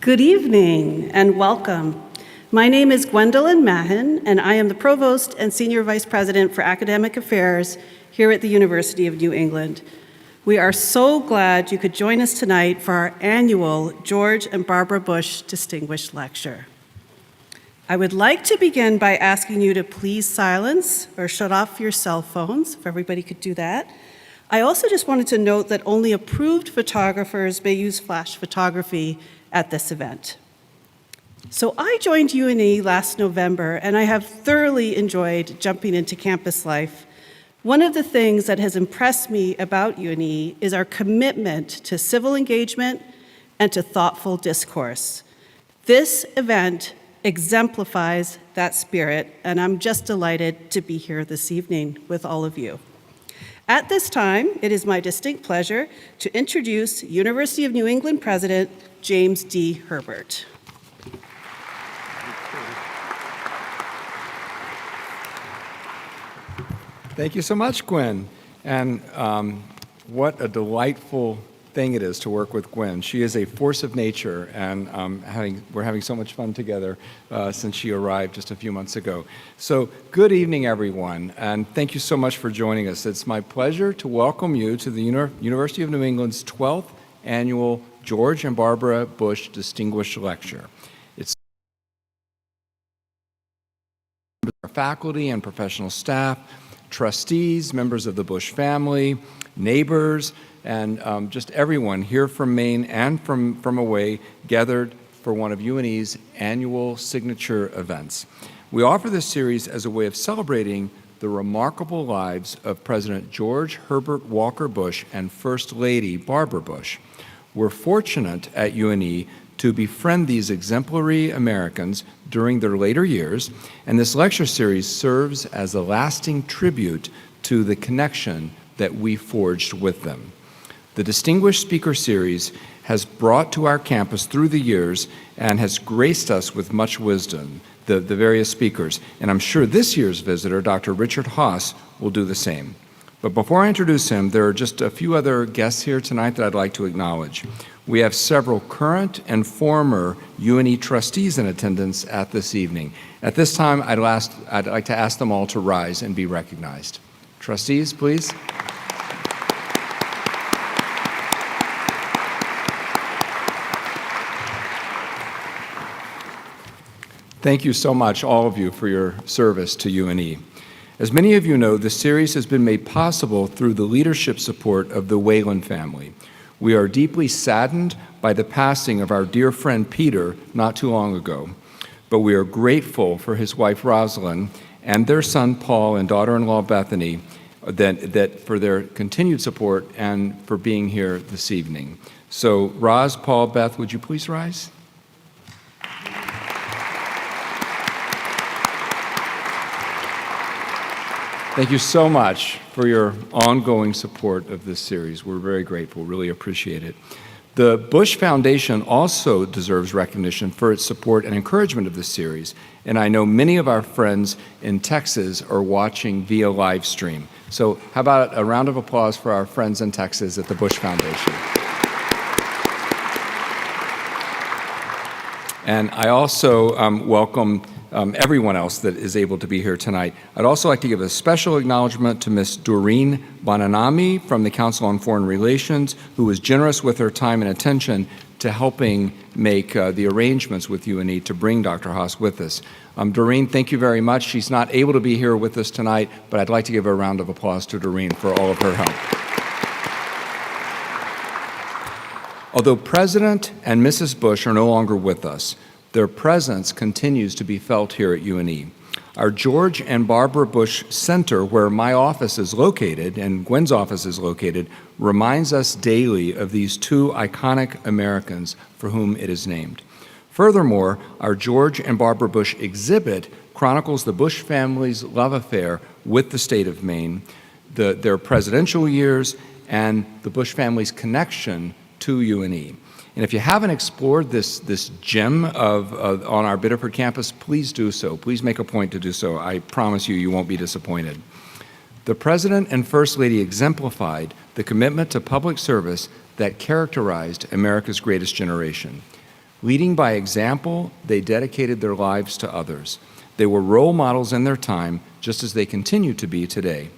Good evening and welcome. My name is Gwendolyn Mahan, and I am the Provost and Senior Vice President for Academic Affairs here at the University of New England. We are so glad you could join us tonight for our annual George and Barbara Bush Distinguished Lecture. I would like to begin by asking you to please silence or shut off your cell phones, if everybody could do that. I also just wanted to note that only approved photographers may use flash photography at this event. So I joined UNE last November, and I have thoroughly enjoyed jumping into campus life. One of the things that has impressed me about UNE is our commitment to civil engagement and to thoughtful discourse. This event exemplifies that spirit, and I'm just delighted to be here this evening with all of you. At this time, it is my distinct pleasure to introduce University of New England President James D. Herbert. Thank you so much, Gwen. And what a delightful thing it is to work with Gwen. She is a force of nature, and we're having so much fun together since she arrived just a few months ago. So good evening, everyone, and thank you so much for joining us. It's my pleasure to welcome you to the University of New England's 12th Annual George and Barbara Bush Distinguished Lecture. It's our faculty and professional staff, trustees, members of the Bush family, neighbors, and just everyone here from Maine and from away gathered for one of UNE's annual signature events. We offer this series as a way of celebrating the remarkable lives of President George Herbert Walker Bush and First Lady Barbara Bush. We're fortunate at UNE to befriend these exemplary Americans during their later years, and this lecture series serves as a lasting tribute to the connection that we forged with them. The Distinguished Speaker Series has brought to our campus through the years and has graced us with much wisdom, the various speakers, and I'm sure this year's visitor, Dr. Richard Haass, will do the same. But before I introduce him, there are just a few other guests here tonight that I'd like to acknowledge. We have several current and former UNE trustees in attendance at this evening. At this time, I'd like to ask them all to rise and be recognized. Trustees, please. Thank you so much, all of you, for your service to UNE. As many of you know, this series has been made possible through the leadership support of the Whalen family. We are deeply saddened by the passing of our dear friend Peter not too long ago, but we are grateful for his wife Rosalind and their son Paul and daughter-in-law Bethany that for their continued support and for being here this evening. So Roz, Paul, Beth, would you please rise? Thank you so much for your ongoing support of this series. We're very grateful, really appreciate it. The Bush Foundation also deserves recognition for its support and encouragement of this series, and I know many of our friends in Texas are watching via live stream. So how about a round of applause for our friends in Texas at the Bush Foundation. And I also welcome everyone else that is able to be here tonight. I'd also like to give a special acknowledgement to Ms. Doreen Bonanami from the Council on Foreign Relations, who was generous with her time and attention to helping make the arrangements with UNE to bring Dr. Haass with us. Doreen, thank you very much. She's not able to be here with us tonight, but I'd like to give a round of applause to Doreen for all of her help. Although President and Mrs. Bush are no longer with us, their presence continues to be felt here at UNE. Our George and Barbara Bush Center, where my office is located and Gwen's office is located, reminds us daily of these two iconic Americans for whom it is named. Furthermore, our George and Barbara Bush exhibit chronicles the Bush family's love affair with the state of Maine, their presidential years, and the Bush family's connection to UNE. And if you haven't explored this gem on our Biddeford campus, please do so. Please make a point to do so. I promise you, you won't be disappointed. The President and First Lady exemplified the commitment to public service that characterized America's greatest generation. Leading by example, they dedicated their lives to others. They were role models in their time, just as they continue to be today.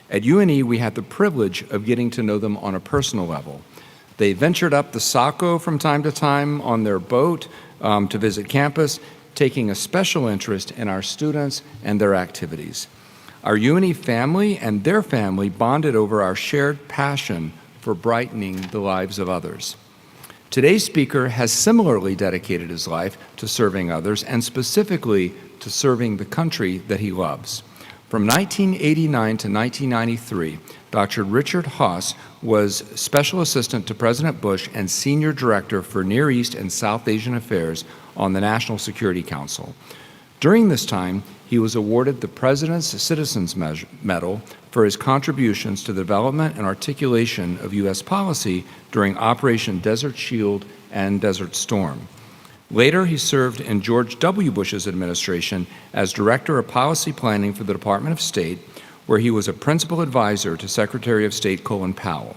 At UNE, we had the privilege of getting to know them on a personal level. They ventured up the Saco from time to time on their boat to visit campus, taking a special interest in our students and their activities. Our UNE family and their family bonded over our shared passion for brightening the lives of others. Today's speaker has similarly dedicated his life to serving others and specifically to serving the country that he loves. From 1989 to 1993, Dr. Richard Haass was Special Assistant to President Bush and Senior Director for Near East and South Asian Affairs on the National Security Council. During this time, he was awarded the President's Citizens Medal for his contributions to the development and articulation of U.S. policy during Operation Desert Shield and Desert Storm. Later, he served in George H.W. Bush's administration as Director of Policy Planning for the Department of State, where he was a principal advisor to Secretary of State Colin Powell.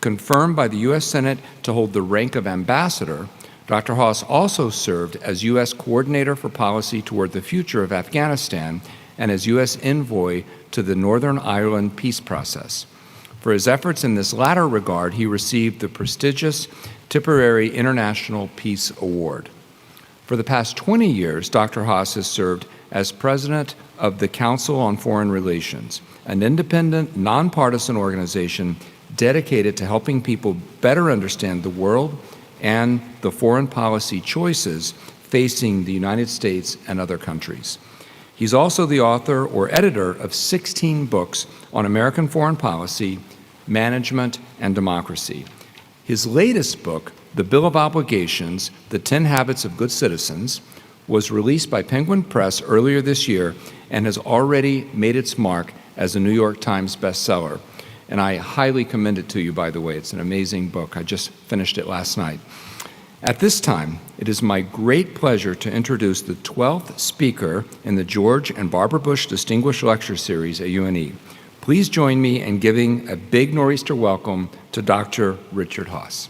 Confirmed by the U.S. Senate to hold the rank of ambassador, Dr. Haass also served as U.S. Coordinator for Policy toward the Future of Afghanistan and as U.S. envoy to the Northern Ireland peace process. For his efforts in this latter regard, he received the prestigious Tipperary International Peace Award. For the past 20 years, Dr. Haass has served as president of the Council on Foreign Relations, an independent, nonpartisan organization dedicated to helping people better understand the world and the foreign policy choices facing the United States and other countries. He's also the author or editor of 16 books on American foreign policy, management, and democracy. His latest book, The Bill of Obligations, The 10 Habits of Good Citizens, was released by Penguin Press earlier this year and has already made its mark as a New York Times bestseller. And I highly commend it to you, by the way. It's an amazing book. I just finished it last night. At this time, it is my great pleasure to introduce the 12th speaker in the George and Barbara Bush Distinguished Lecture Series at UNE. Please join me in giving a big nor'easter welcome to Dr. Richard Haass.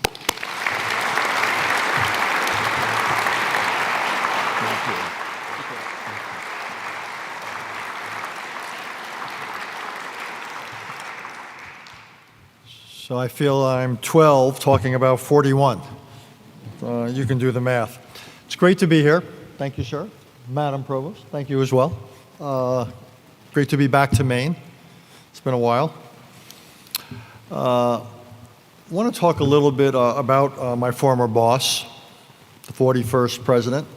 So I feel I'm 12 talking about 41. You can do the math. It's great to be here. Thank you, sir. Madam Provost, thank you as well. Great to be back to Maine. It's been a while. I want to talk a little bit about my former boss, the 41st president.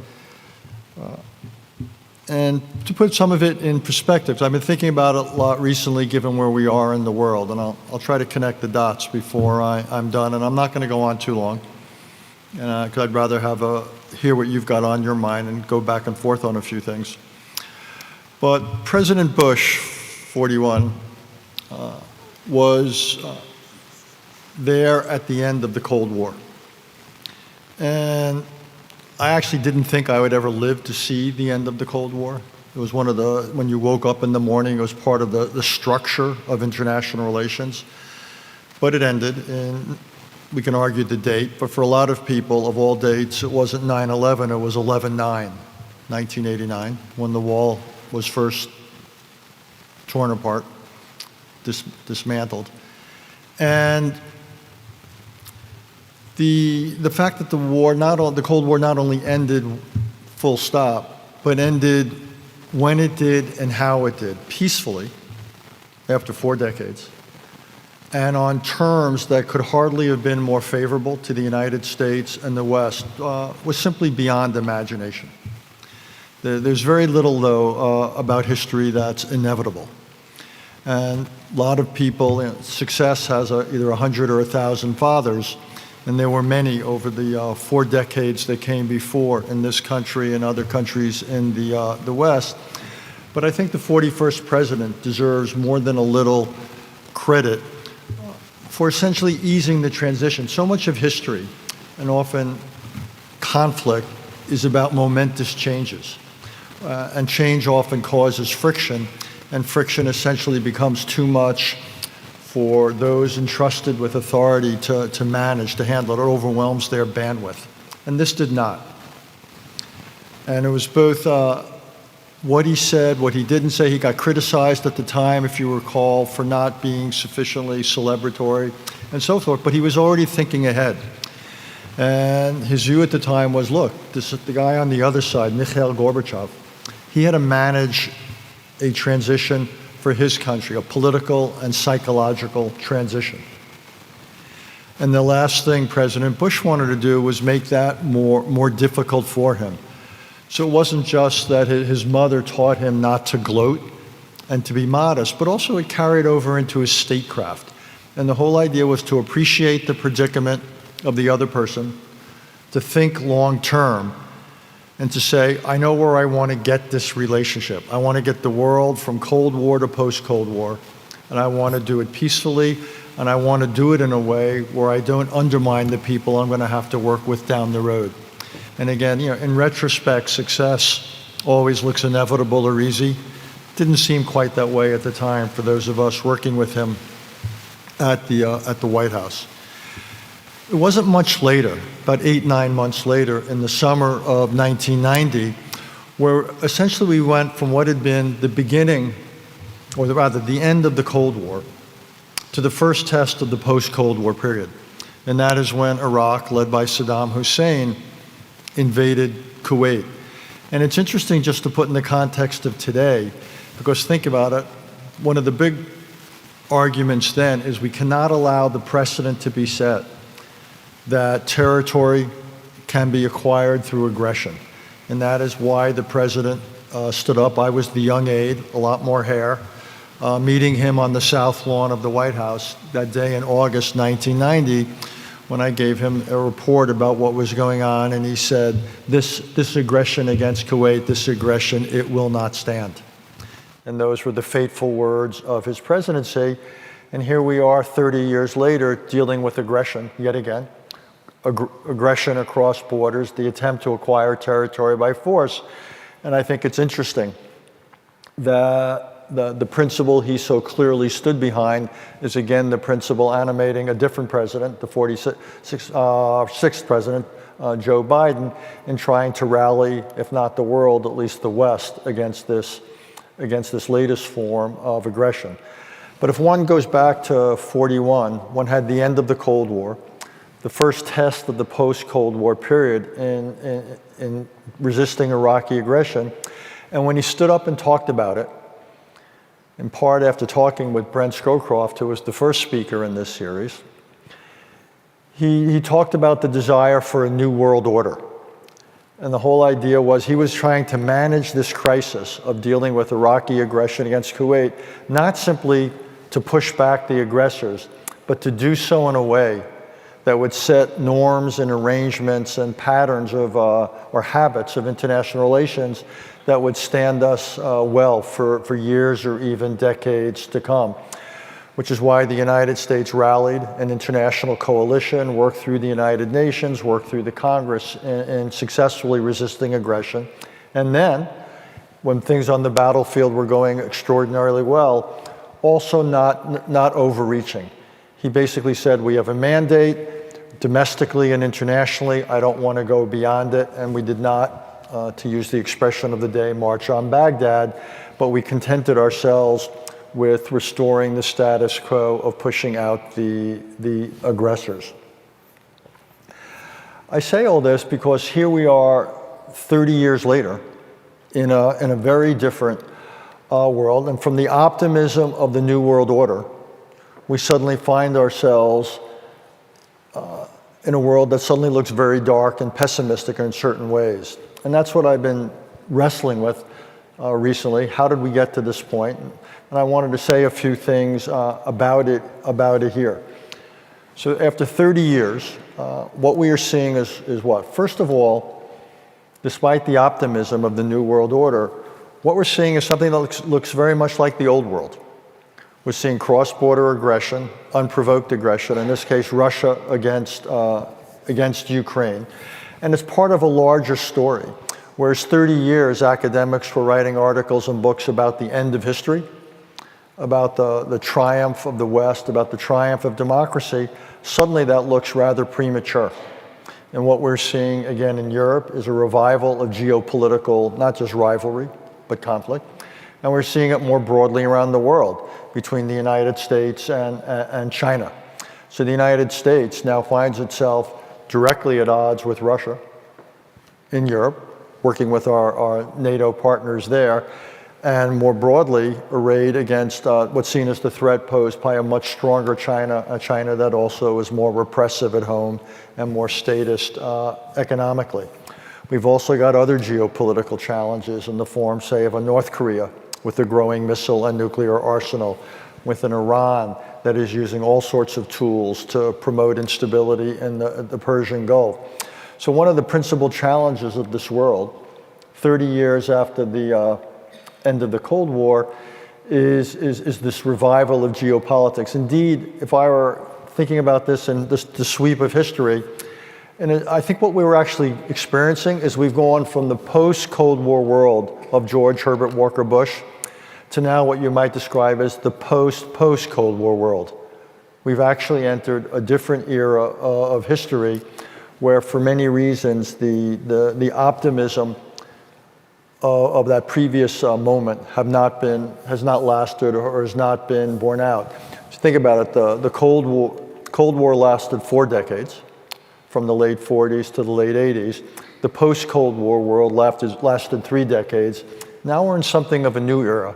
And to put some of it in perspective, I've been thinking about it a lot recently given where we are in the world, and I'll try to connect the dots before I'm done, and I'm not going to go on too long, because I'd rather hear what you've got on your mind and go back and forth on a few things. But President Bush, 41, was there at the end of the Cold War. And I actually didn't think I would ever live to see the end of the Cold War. It was one of when you woke up in the morning, it was part of the structure of international relations. But it ended, and we can argue the date, but for a lot of people, of all dates, it wasn't 9/11, it was 11/9, 1989, when the wall was first torn apart, dismantled. And the fact that the Cold War not only ended full stop, but ended when it did and how it did, peacefully, after 4 decades, and on terms that could hardly have been more favorable to the United States and the West, was simply beyond imagination. There's very little, though, about history that's inevitable. And a lot of people, success has either 100 or 1,000 fathers, and there were many over the 4 decades that came before in this country and other countries in the West. But I think the 41st president deserves more than a little credit for essentially easing the transition. So much of history, and often conflict, is about momentous changes. And change often causes friction, and friction essentially becomes too much for those entrusted with authority to manage, to handle it. It overwhelms their bandwidth. And this did not. And it was both what he said, what he didn't say. He got criticized at the time, if you recall, for not being sufficiently celebratory and so forth, but he was already thinking ahead. And his view at the time was, look, this is the guy on the other side, Mikhail Gorbachev. He had to manage a transition for his country, a political and psychological transition. And the last thing President Bush wanted to do was make that more difficult for him. So it wasn't just that his mother taught him not to gloat and to be modest, but also it carried over into his statecraft. And the whole idea was to appreciate the predicament of the other person, to think long term, and to say, I know where I want to get this relationship. I want to get the world from Cold War to post-Cold War, and I want to do it peacefully, and I want to do it in a way where I don't undermine the people I'm going to have to work with down the road. And again, in retrospect, success always looks inevitable or easy. Didn't seem quite that way at the time for those of us working with him at the White House. It wasn't much later, about 8-9 months later, in the summer of 1990, where essentially we went from what had been the beginning, or rather the end of the Cold War, to the first test of the post-Cold War period. And that is when Iraq, led by Saddam Hussein, invaded Kuwait. And it's interesting just to put in the context of today, because think about it, one of the big arguments then is we cannot allow the precedent to be set that territory can be acquired through aggression. And that is why the president stood up. I was the young aide, a lot more hair, meeting him on the south lawn of the White House that day in August 1990, when I gave him a report about what was going on, and he said, this aggression against Kuwait, this aggression, it will not stand. And those were the fateful words of his presidency. And here we are 30 years later dealing with aggression yet again. Aggression across borders, the attempt to acquire territory by force. And I think it's interesting that the principle he so clearly stood behind is again the principle animating a different president, the 46th president, Joe Biden, in trying to rally, if not the world, at least the West, against this latest form of aggression. But if one goes back to 41, one had the end of the Cold War, the first test of the post-Cold War period in resisting Iraqi aggression. And when he stood up and talked about it, in part after talking with Brent Scowcroft, who was the first speaker in this series, he talked about the desire for a new world order. And the whole idea was he was trying to manage this crisis of dealing with Iraqi aggression against Kuwait, not simply to push back the aggressors, but to do so in a way that would set norms and arrangements and patterns of, or habits of international relations that would stand us well for years or even decades to come. Which is why the United States rallied an international coalition, worked through the United Nations, worked through the Congress in successfully resisting aggression. And then, when things on the battlefield were going extraordinarily well, also not overreaching. He basically said, we have a mandate, domestically and internationally, I don't want to go beyond it, and we did not, to use the expression of the day, march on Baghdad, but we contented ourselves with restoring the status quo of pushing out the aggressors. I say all this because here we are 30 years later in a very different world, and from the optimism of the New World Order, we suddenly find ourselves in a world that suddenly looks very dark and pessimistic in certain ways. And that's what I've been wrestling with recently. How did we get to this point? And I wanted to say a few things about it here. So after 30 years, what we are seeing is what? First of all, despite the optimism of the New World Order, what we're seeing is something that looks very much like the old world. We're seeing cross-border aggression, unprovoked aggression, in this case Russia against Ukraine. And it's part of a larger story. Whereas 30 years, academics were writing articles and books about the end of history, about the triumph of the West, about the triumph of democracy, suddenly that looks rather premature. And what we're seeing again in Europe is a revival of geopolitical, not just rivalry, but conflict. And we're seeing it more broadly around the world between the United States and China. So the United States now finds itself directly at odds with Russia in Europe, working with our NATO partners there, and more broadly arrayed against what's seen as the threat posed by a much stronger China, a China that also is more repressive at home and more statist economically. We've also got other geopolitical challenges in the form, say, of a North Korea with a growing missile and nuclear arsenal, with an Iran that is using all sorts of tools to promote instability in the Persian Gulf. So one of the principal challenges of this world, 30 years after the end of the Cold War, is this revival of geopolitics. Indeed, if I were thinking about this in the sweep of history, and I think what we were actually experiencing is we've gone from the post-Cold War world of George Herbert Walker Bush to now what you might describe as the post-Cold War world. We've actually entered a different era of history where, for many reasons, the optimism of that previous moment has not lasted or has not been borne out. So think about it, the Cold War lasted 4 decades, from the late 40s to the late 80s. The post-Cold War world lasted 3 decades. Now we're in something of a new era.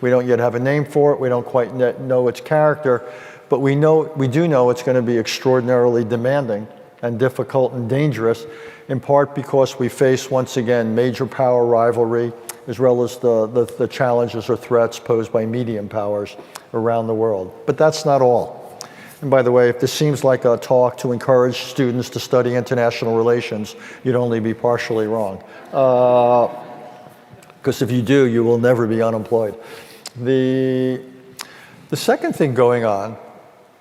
We don't yet have a name for it, we don't quite know its character, but we do know it's going to be extraordinarily demanding and difficult and dangerous, in part because we face, once again, major power rivalry, as well as the challenges or threats posed by medium powers around the world. But that's not all. And by the way, if this seems like a talk to encourage students to study international relations, you'd only be partially wrong. Because if you do, you will never be unemployed. The second thing going on,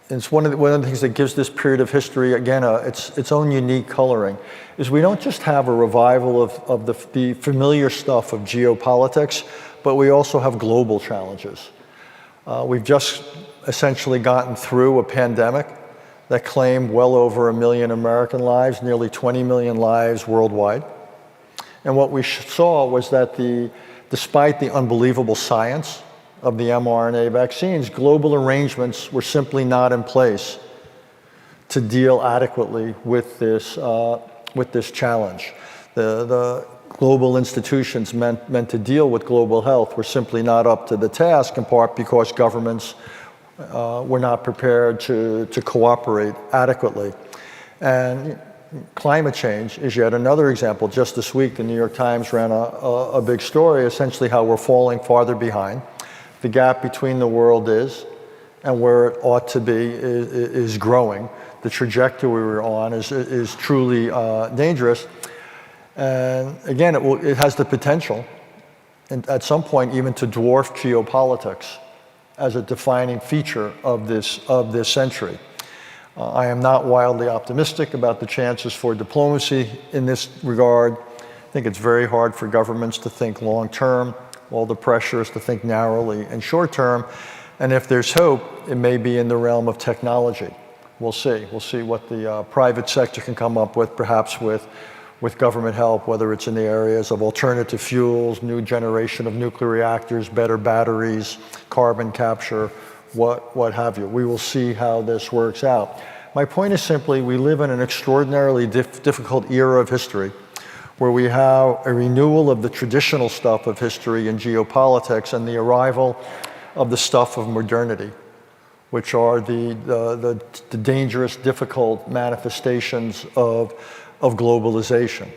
and it's one of the things that gives this period of history, again, its own unique coloring, is we don't just have a revival of the familiar stuff of geopolitics, but we also have global challenges. We've just essentially gotten through a pandemic that claimed well over 1 million American lives, nearly 20 million lives worldwide. And what we saw was that despite the unbelievable science of the mRNA vaccines, global arrangements were simply not in place to deal adequately with this challenge. The global institutions meant to deal with global health were simply not up to the task, in part because governments were not prepared to cooperate adequately. And climate change is yet another example. Just this week, the New York Times ran a big story, essentially how we're falling farther behind. The gap between the world and where it ought to be is growing. The trajectory we're on is truly dangerous. And again, it has the potential, and at some point, even to dwarf geopolitics as a defining feature of this century. I am not wildly optimistic about the chances for diplomacy in this regard. I think it's very hard for governments to think long term. All the pressure is to think narrowly and short term. And if there's hope, it may be in the realm of technology. We'll see. We'll see what the private sector can come up with, perhaps with government help, whether it's in the areas of alternative fuels, new generation of nuclear reactors, better batteries, carbon capture, what have you. We will see how this works out. My point is simply, we live in an extraordinarily difficult era of history where we have a renewal of the traditional stuff of history and geopolitics and the arrival of the stuff of modernity, which are the dangerous, difficult manifestations of globalization.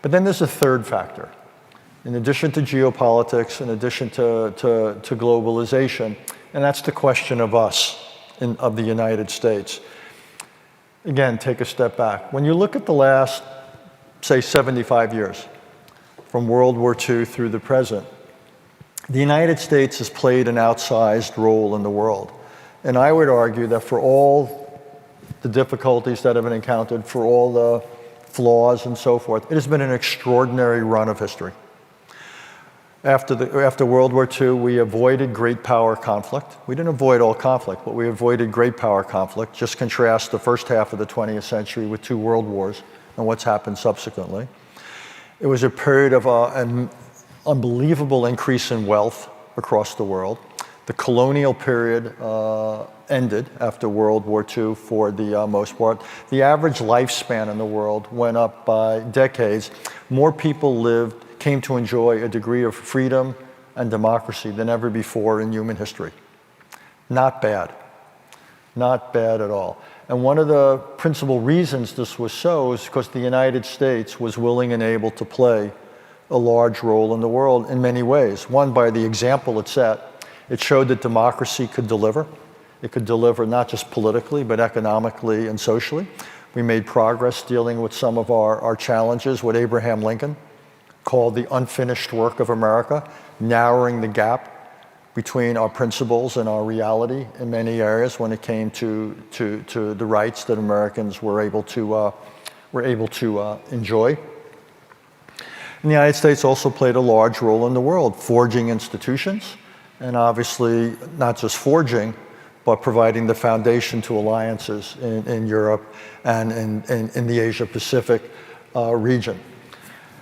But then there's a third factor. In addition to geopolitics, in addition to globalization, and that's the question of us, of the United States. Again, take a step back. When you look at the last, say, 75 years, from World War II through the present, the United States has played an outsized role in the world. And I would argue that for all the difficulties that have been encountered, for all the flaws and so forth, it has been an extraordinary run of history. After World War II, we avoided great power conflict. We didn't avoid all conflict, but we avoided great power conflict. Just contrast the first half of the 20th century with 2 world wars and what's happened subsequently. It was a period of an unbelievable increase in wealth across the world. The colonial period ended after World War II for the most part. The average lifespan in the world went up by decades. More people came to enjoy a degree of freedom and democracy than ever before in human history. Not bad. Not bad at all. And one of the principal reasons this was so is because the United States was willing and able to play a large role in the world in many ways. One, by the example it set. It showed that democracy could deliver. It could deliver not just politically, but economically and socially. We made progress dealing with some of our challenges, what Abraham Lincoln called the unfinished work of America, narrowing the gap between our principles and our reality in many areas when it came to the rights that Americans were able to enjoy. And the United States also played a large role in the world, forging institutions, and obviously not just forging, but providing the foundation to alliances in Europe and in the Asia-Pacific region.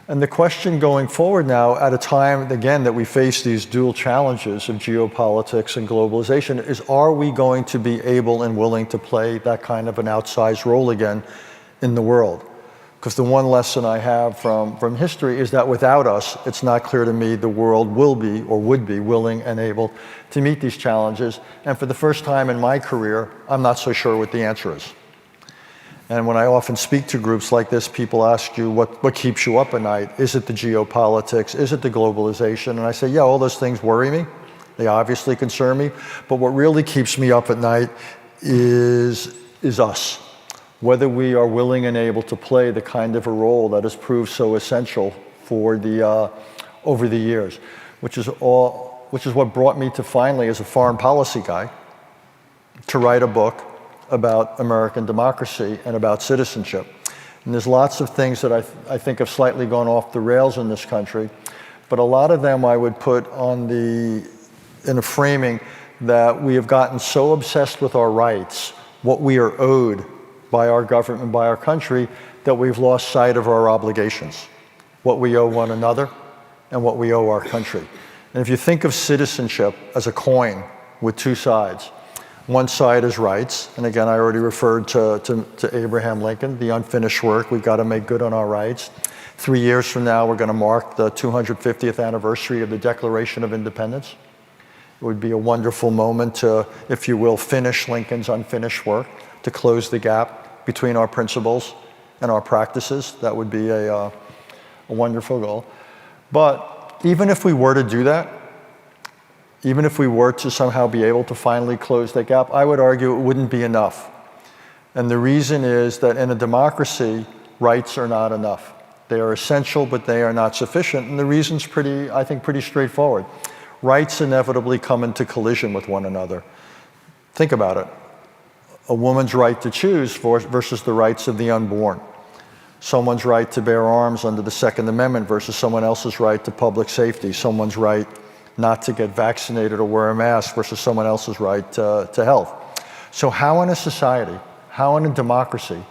And the question going forward now, at a time, again, that we face these dual challenges of geopolitics and globalization, is are we going to be able and willing to play that kind of an outsized role again in the world? Because the one lesson I have from history is that without us, it's not clear to me the world will be or would be willing and able to meet these challenges. And for the first time in my career, I'm not so sure what the answer is. And when I often speak to groups like this, people ask you, what keeps you up at night? Is it the geopolitics? Is it the globalization? And I say, yeah, all those things worry me. They obviously concern me. But what really keeps me up at night is us. Whether we are willing and able to play the kind of a role that has proved so essential for over the years, which is what brought me to finally, as a foreign policy guy, to write a book about American democracy and about citizenship. And there's lots of things that I think have slightly gone off the rails in this country, but a lot of them I would put in a framing that we have gotten so obsessed with our rights, what we are owed by our government and by our country, that we've lost sight of our obligations, what we owe one another and what we owe our country. And if you think of citizenship as a coin with 2 sides, one side is rights, and again, I already referred to Abraham Lincoln, the unfinished work. We've got to make good on our rights. 3 years from now, we're going to mark the 250th anniversary of the Declaration of Independence. It would be a wonderful moment to, if you will, finish Lincoln's unfinished work, to close the gap between our principles and our practices. That would be a wonderful goal. But even if we were to do that, even if we were to somehow be able to finally close that gap, I would argue it wouldn't be enough. And the reason is that in a democracy, rights are not enough. They are essential, but they are not sufficient. And the reason's I think, pretty straightforward. Rights inevitably come into collision with one another. Think about it. A woman's right to choose versus the rights of the unborn. Someone's right to bear arms under the Second Amendment versus someone else's right to public safety. Someone's right not to get vaccinated or wear a mask versus someone else's right to health. So how in a society, how in a democracy,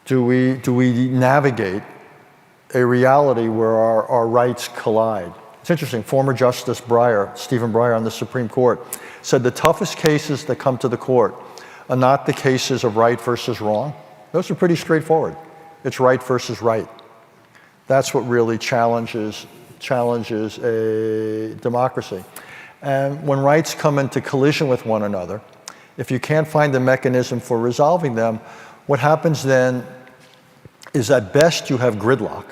do we navigate a reality where our rights collide? It's interesting, former Justice Stephen Breyer on the Supreme Court, said the toughest cases that come to the court are not the cases of right versus wrong. Those are pretty straightforward. It's right versus right. That's what really challenges a democracy. And when rights come into collision with one another, if you can't find a mechanism for resolving them, what happens then is at best you have gridlock,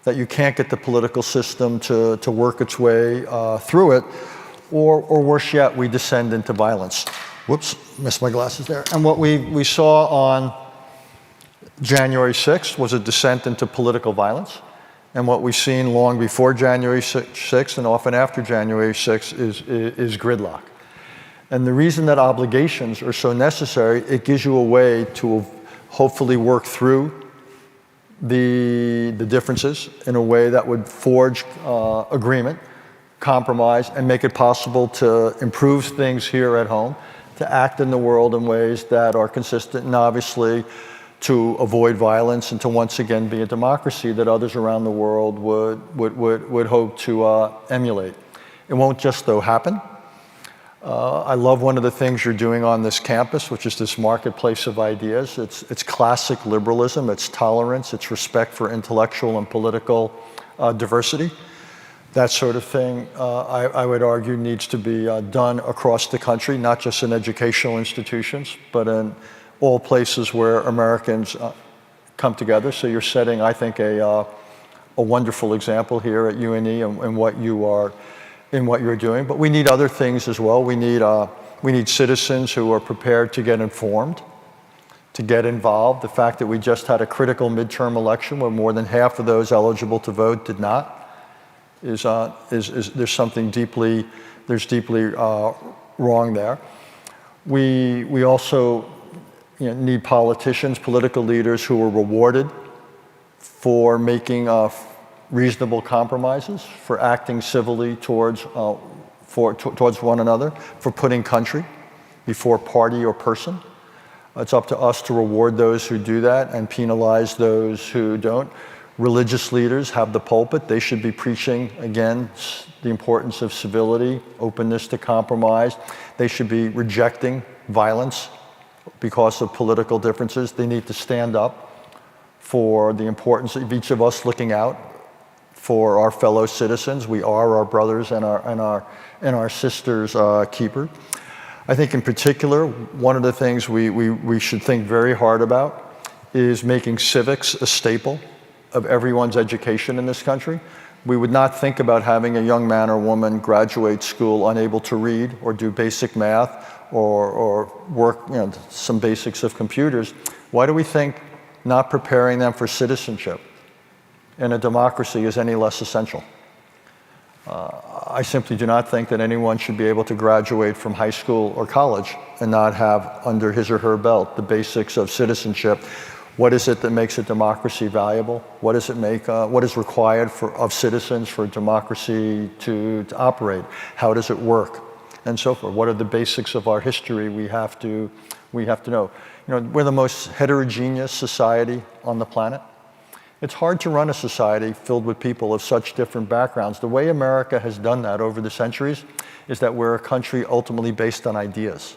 that you can't get the political system to work its way through it, or worse yet, we descend into violence. Whoops, missed my glasses there. And what we saw on January 6th was a descent into political violence. And what we've seen long before January 6th and often after January 6th is gridlock. And the reason that obligations are so necessary, it gives you a way to hopefully work through the differences in a way that would forge agreement compromise and make it possible to improve things here at home, to act in the world in ways that are consistent, and obviously to avoid violence and to once again be a democracy that others around the world would hope to emulate. It won't just though happen. I love one of the things you're doing on this campus, which is this marketplace of ideas. It's classic liberalism, it's tolerance, it's respect for intellectual and political diversity. That sort of thing, I would argue, needs to be done across the country, not just in educational institutions, but in all places where Americans come together. So you're setting, I think, a wonderful example here at UNE and what you're doing. But we need other things as well. We need citizens who are prepared to get informed, to get involved. The fact that we just had a critical midterm election where more than half of those eligible to vote did not is there's something deeply wrong there. We also need politicians, political leaders who are rewarded for making reasonable compromises, for acting civilly towards one another, for putting country before party or person. It's up to us to reward those who do that and penalize those who don't. Religious leaders have the pulpit. They should be preaching, again, the importance of civility, openness to compromise. They should be rejecting violence because of political differences. They need to stand up for the importance of each of us looking out for our fellow citizens. We are our brothers and our sisters' keeper. I think in particular, one of the things we should think very hard about is making civics a staple of everyone's education in this country. We would not think about having a young man or woman graduate school unable to read or do basic math or work some basics of computers. Why do we think not preparing them for citizenship in a democracy is any less essential? I simply do not think that anyone should be able to graduate from high school or college and not have under his or her belt the basics of citizenship. What is it that makes a democracy valuable? What does it make? What is required of citizens for democracy to operate? How does it work? And so forth. What are the basics of our history we have to know? We're the most heterogeneous society on the planet. It's hard to run a society filled with people of such different backgrounds. The way America has done that over the centuries is that we're a country ultimately based on ideas.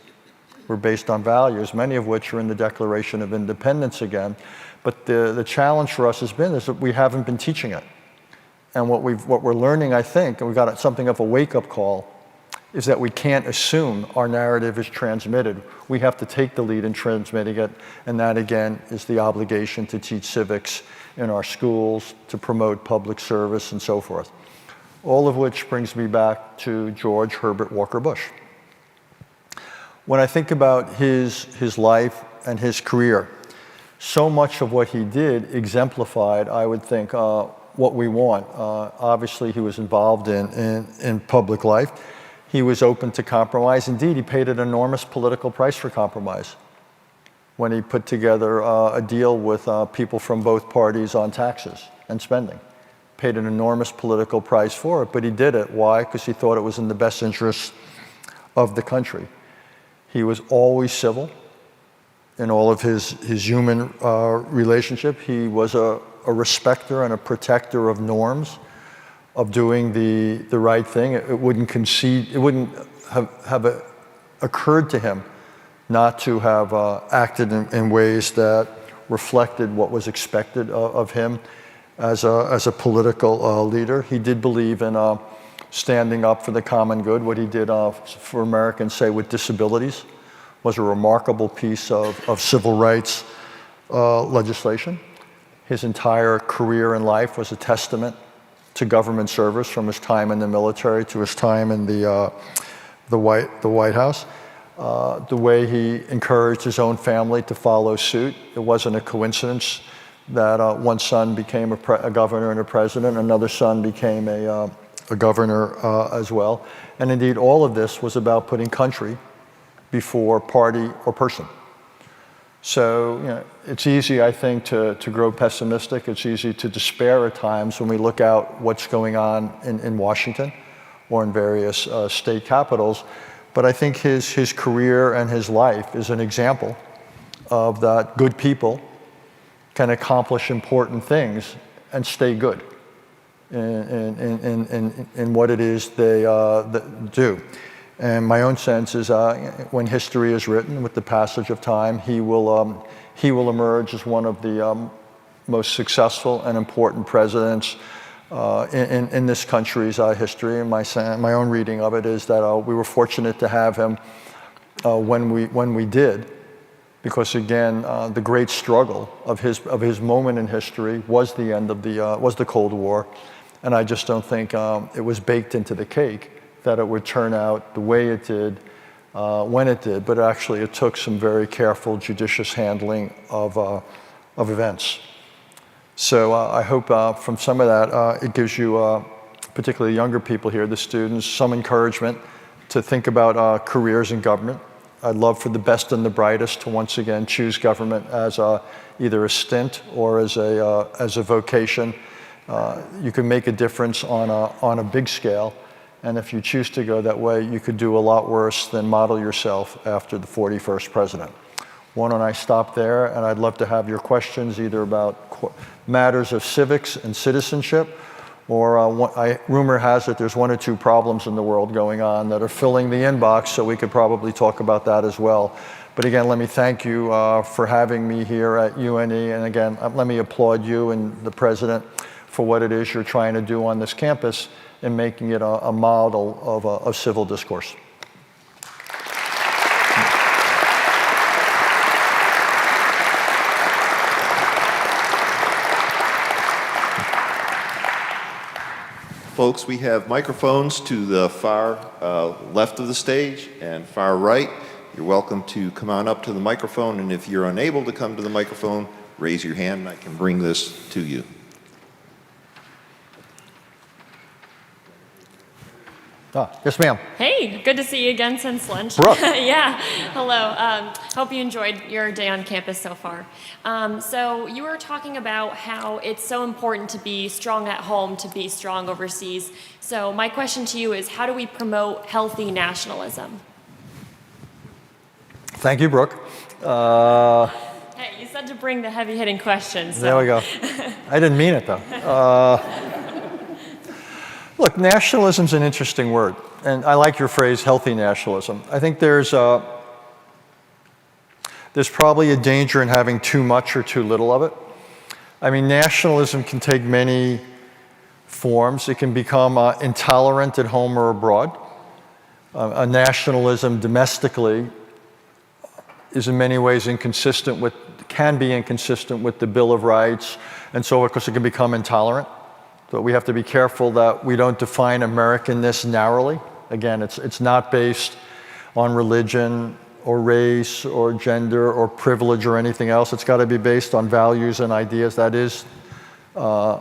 We're based on values, many of which are in the Declaration of Independence again. But the challenge for us has been is that we haven't been teaching it. And what we're learning, I think, and we got something of a wake-up call, is that we can't assume our narrative is transmitted. We have to take the lead in transmitting it, and that again is the obligation to teach civics in our schools, to promote public service and so forth. All of which brings me back to George Herbert Walker Bush. When I think about his life and his career, so much of what he did exemplified, I would think, what we want. Obviously, he was involved in public life. He was open to compromise. Indeed, he paid an enormous political price for compromise when he put together a deal with people from both parties on taxes and spending. Paid an enormous political price for it, but he did it. Why? Because he thought it was in the best interest of the country. He was always civil in all of his human relationship. He was a respecter and a protector of norms, of doing the right thing. It wouldn't have occurred to him not to have acted in ways that reflected what was expected of him as a political leader. He did believe in standing up for the common good. What he did for Americans, say, with disabilities was a remarkable piece of civil rights legislation. His entire career in life was a testament to government service, from his time in the military to his time in the White House. The way he encouraged his own family to follow suit. It wasn't a coincidence that one son became a governor and a president, another son became a governor as well. And indeed, all of this was about putting country before party or person. So it's easy, I think, to grow pessimistic. It's easy to despair at times when we look out what's going on in Washington, or in various state capitals. But I think his career and his life is an example of that good people can accomplish important things and stay good in what it is they do. And my own sense is when history is written with the passage of time, he will emerge as one of the most successful and important presidents in this country's history. And my own reading of it is that we were fortunate to have him when we did, because again, the great struggle of his moment in history was the end of the Cold War, and I just don't think it was baked into the cake that it would turn out the way it did when it did. But actually, it took some very careful, judicious handling of events. So I hope from some of that, it gives you, particularly younger people here, the students, some encouragement to think about careers in government. I'd love for the best and the brightest to once again choose government as either a stint or as a vocation. You can make a difference on a big scale, and if you choose to go that way, you could do a lot worse than model yourself after the 41st president. Why don't I stop there, and I'd love to have your questions either about matters of civics and citizenship, or rumor has it there's 1 or 2 problems in the world going on that are filling the inbox, so we could probably talk about that as well. But again, let me thank you for having me here at UNE, and again, let me applaud you and the president for what it is you're trying to do on this campus and making it a model of civil discourse. Folks, we have microphones to the far left of the stage and far right. You're welcome to come on up to the microphone, and if you're unable to come to the microphone, raise your hand and I can bring this to you. Yes, ma'am. Hey, good to see you again since lunch. Brooke. Yeah, hello. Hope you enjoyed your day on campus so far. So you were talking about how it's so important to be strong at home to be strong overseas. So my question to you is, how do we promote healthy nationalism? Thank you, Brooke. Hey, you said to bring the heavy-hitting questions. So. There we go. I didn't mean it, though. Look, nationalism's an interesting word, and I like your phrase, healthy nationalism. I think there's probably a danger in having too much or too little of it. I mean, nationalism can take many forms. It can become intolerant at home or abroad. A nationalism domestically is in many ways can be inconsistent with the Bill of Rights, and so of course it can become intolerant. So we have to be careful that we don't define Americanness narrowly. Again, it's not based on religion or race or gender or privilege or anything else. It's got to be based on values and ideas. That is the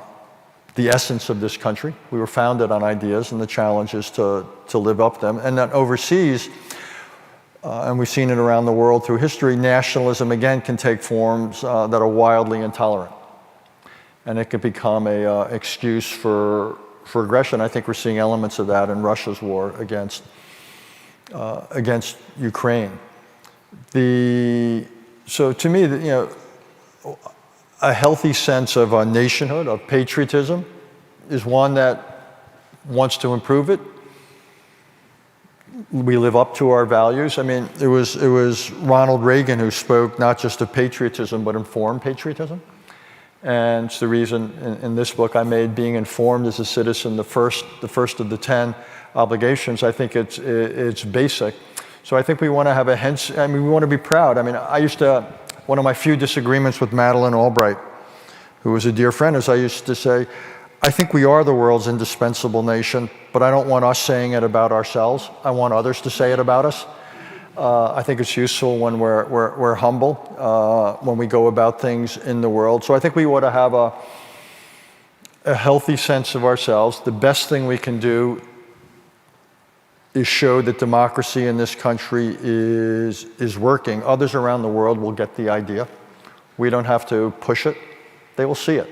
essence of this country. We were founded on ideas, and the challenge is to live up to them. And that overseas, and we've seen it around the world through history, nationalism again can take forms that are wildly intolerant. And it could become an excuse for aggression. I think we're seeing elements of that in Russia's war against Ukraine. So to me, a healthy sense of nationhood, of patriotism, is one that wants to improve it. We live up to our values. I mean, it was Ronald Reagan who spoke not just of patriotism, but informed patriotism. And it's the reason in this book I made being informed as a citizen the first of the 10 obligations. I think it's basic. So I think we want to have we want to be proud. I mean, one of my few disagreements with Madeleine Albright, who was a dear friend, is I used to say, I think we are the world's indispensable nation, but I don't want us saying it about ourselves. I want others to say it about us. I think it's useful when we're humble, when we go about things in the world. So I think we ought to have a healthy sense of ourselves. The best thing we can do is show that democracy in this country is working. Others around the world will get the idea. We don't have to push it. They will see it.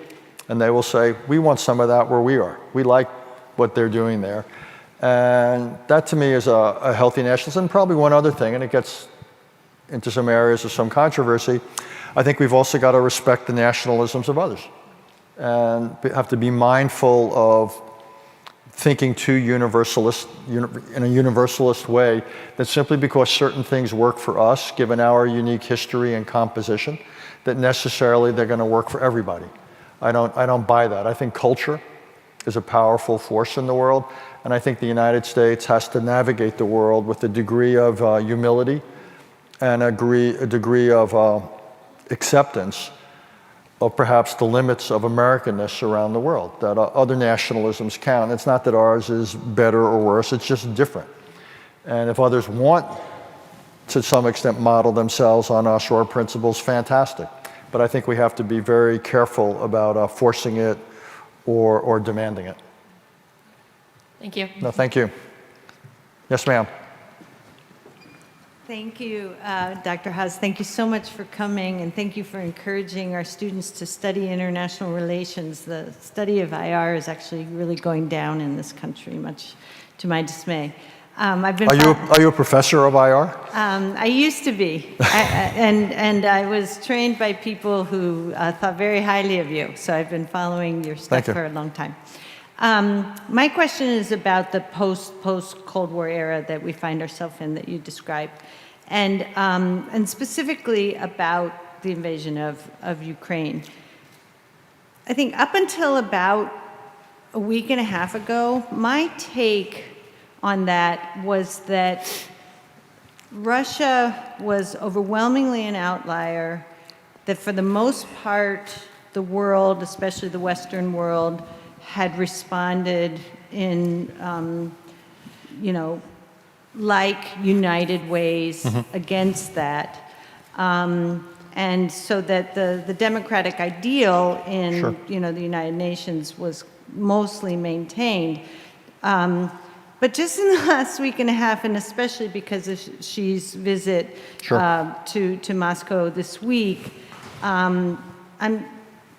And they will say, we want some of that where we are. We like what they're doing there. And that to me is a healthy nationalism. And probably one other thing, and it gets into some areas of some controversy, I think we've also got to respect the nationalisms of others and have to be mindful of thinking too universalist, in a universalist way, that simply because certain things work for us, given our unique history and composition, that necessarily they're going to work for everybody. I don't buy that. I think culture is a powerful force in the world, and I think the United States has to navigate the world with a degree of humility and a degree of acceptance of perhaps the limits of Americanness around the world, that other nationalisms count. It's not that ours is better or worse, it's just different. And if others want to some extent model themselves on us or our principles, fantastic. But I think we have to be very careful about forcing it or demanding it. Thank you. No, thank you. Yes, ma'am. Thank you, Dr. Haass. Thank you so much for coming, and thank you for encouraging our students to study international relations. The study of IR is actually really going down in this country, much to my dismay. I've been Are you a professor of IR? I used to be, and I was trained by people who thought very highly of you, so I've been following your stuff for a long time. My question is about the post-Cold War era that we find ourselves in that you described, and specifically about the invasion of Ukraine. I think up until about a week and a half ago, my take on that was that Russia was overwhelmingly an outlier, that for the most part, the world, especially the Western world, had responded in, like united ways against that. And so that the democratic ideal in, the United Nations was mostly maintained. But just in the last week and a half, and especially because of Xi's visit to Moscow this week,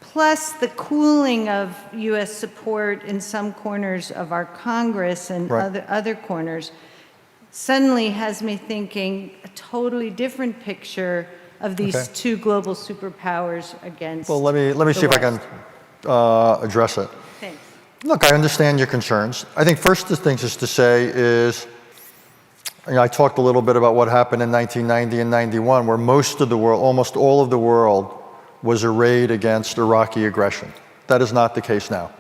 plus the cooling of U.S. support in some corners of our Congress and other corners, suddenly has me thinking a totally different picture of these two global superpowers against. Well, let me see if I can address it. Thanks. Look, I understand your concerns. I think first the thing just to say is, I talked a little bit about what happened in 1990 and 91, where most of the world, almost all of the world, was arrayed against Iraqi aggression. That is not the case now.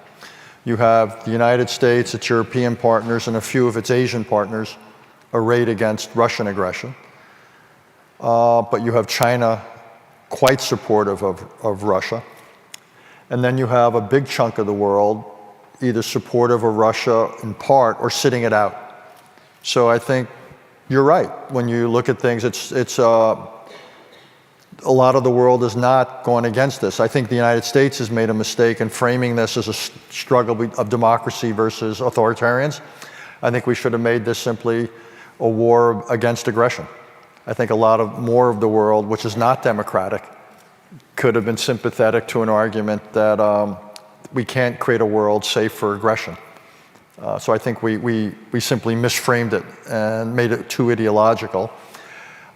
You have the United States, its European partners, and a few of its Asian partners arrayed against Russian aggression. But you have China quite supportive of Russia. And then you have a big chunk of the world either supportive of Russia in part or sitting it out. So I think you're right. When you look at things, it's a lot of the world is not going against this. I think the United States has made a mistake in framing this as a struggle of democracy versus authoritarians. I think we should have made this simply a war against aggression. I think more of the world, which is not democratic, could have been sympathetic to an argument that we can't create a world safe for aggression. So I think we simply misframed it and made it too ideological.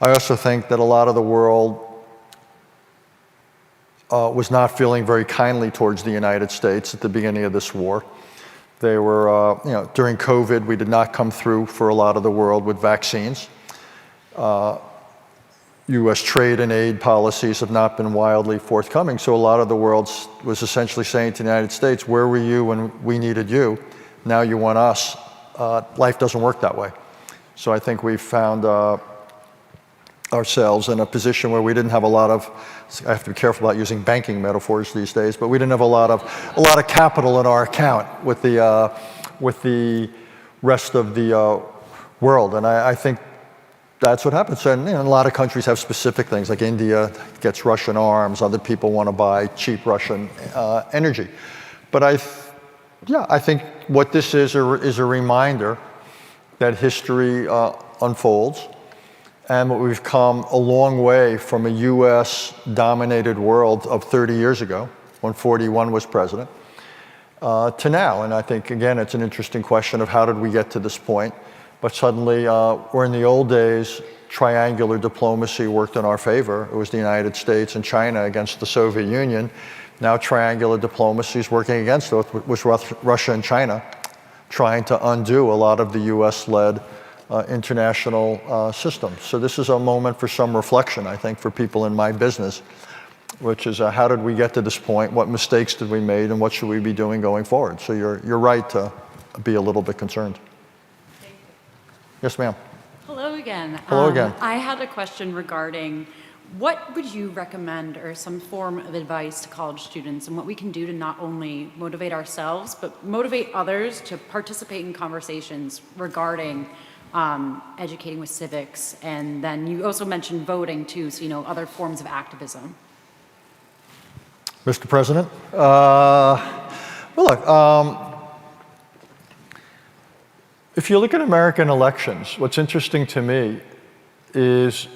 I also think that a lot of the world was not feeling very kindly towards the United States at the beginning of this war. They were, during COVID, we did not come through for a lot of the world with vaccines. U.S. trade and aid policies have not been wildly forthcoming, so a lot of the world was essentially saying to the United States, where were you when we needed you? Now you want us. Life doesn't work that way. So I think we found ourselves in a position where we didn't have a lot of, I have to be careful about using banking metaphors these days, but we didn't have a lot of capital in our account with the rest of the world. And I think that's what happens. And a lot of countries have specific things, like India gets Russian arms, other people want to buy cheap Russian energy. But I think what this is a reminder that history unfolds, and we've come a long way from a U.S.-dominated world of 30 years ago, when 41 was president. to now. And I think, again, it's an interesting question of how did we get to this point. But suddenly, where in the old days, triangular diplomacy worked in our favor. It was the United States and China against the Soviet Union. Now triangular diplomacy is working against it, with Russia and China trying to undo a lot of the US-led international system. So this is a moment for some reflection, I think, for people in my business, which is how did we get to this point, what mistakes did we make, and what should we be doing going forward? So you're right to be a little bit concerned. Yes, ma'am. Hello again. Hello again. I had a question regarding what would you recommend or some form of advice to college students and what we can do to not only motivate ourselves, but motivate others to participate in conversations regarding educating with civics. And then you also mentioned voting too, so other forms of activism. Mr. President, well, look, if you look at American elections, what's interesting to me is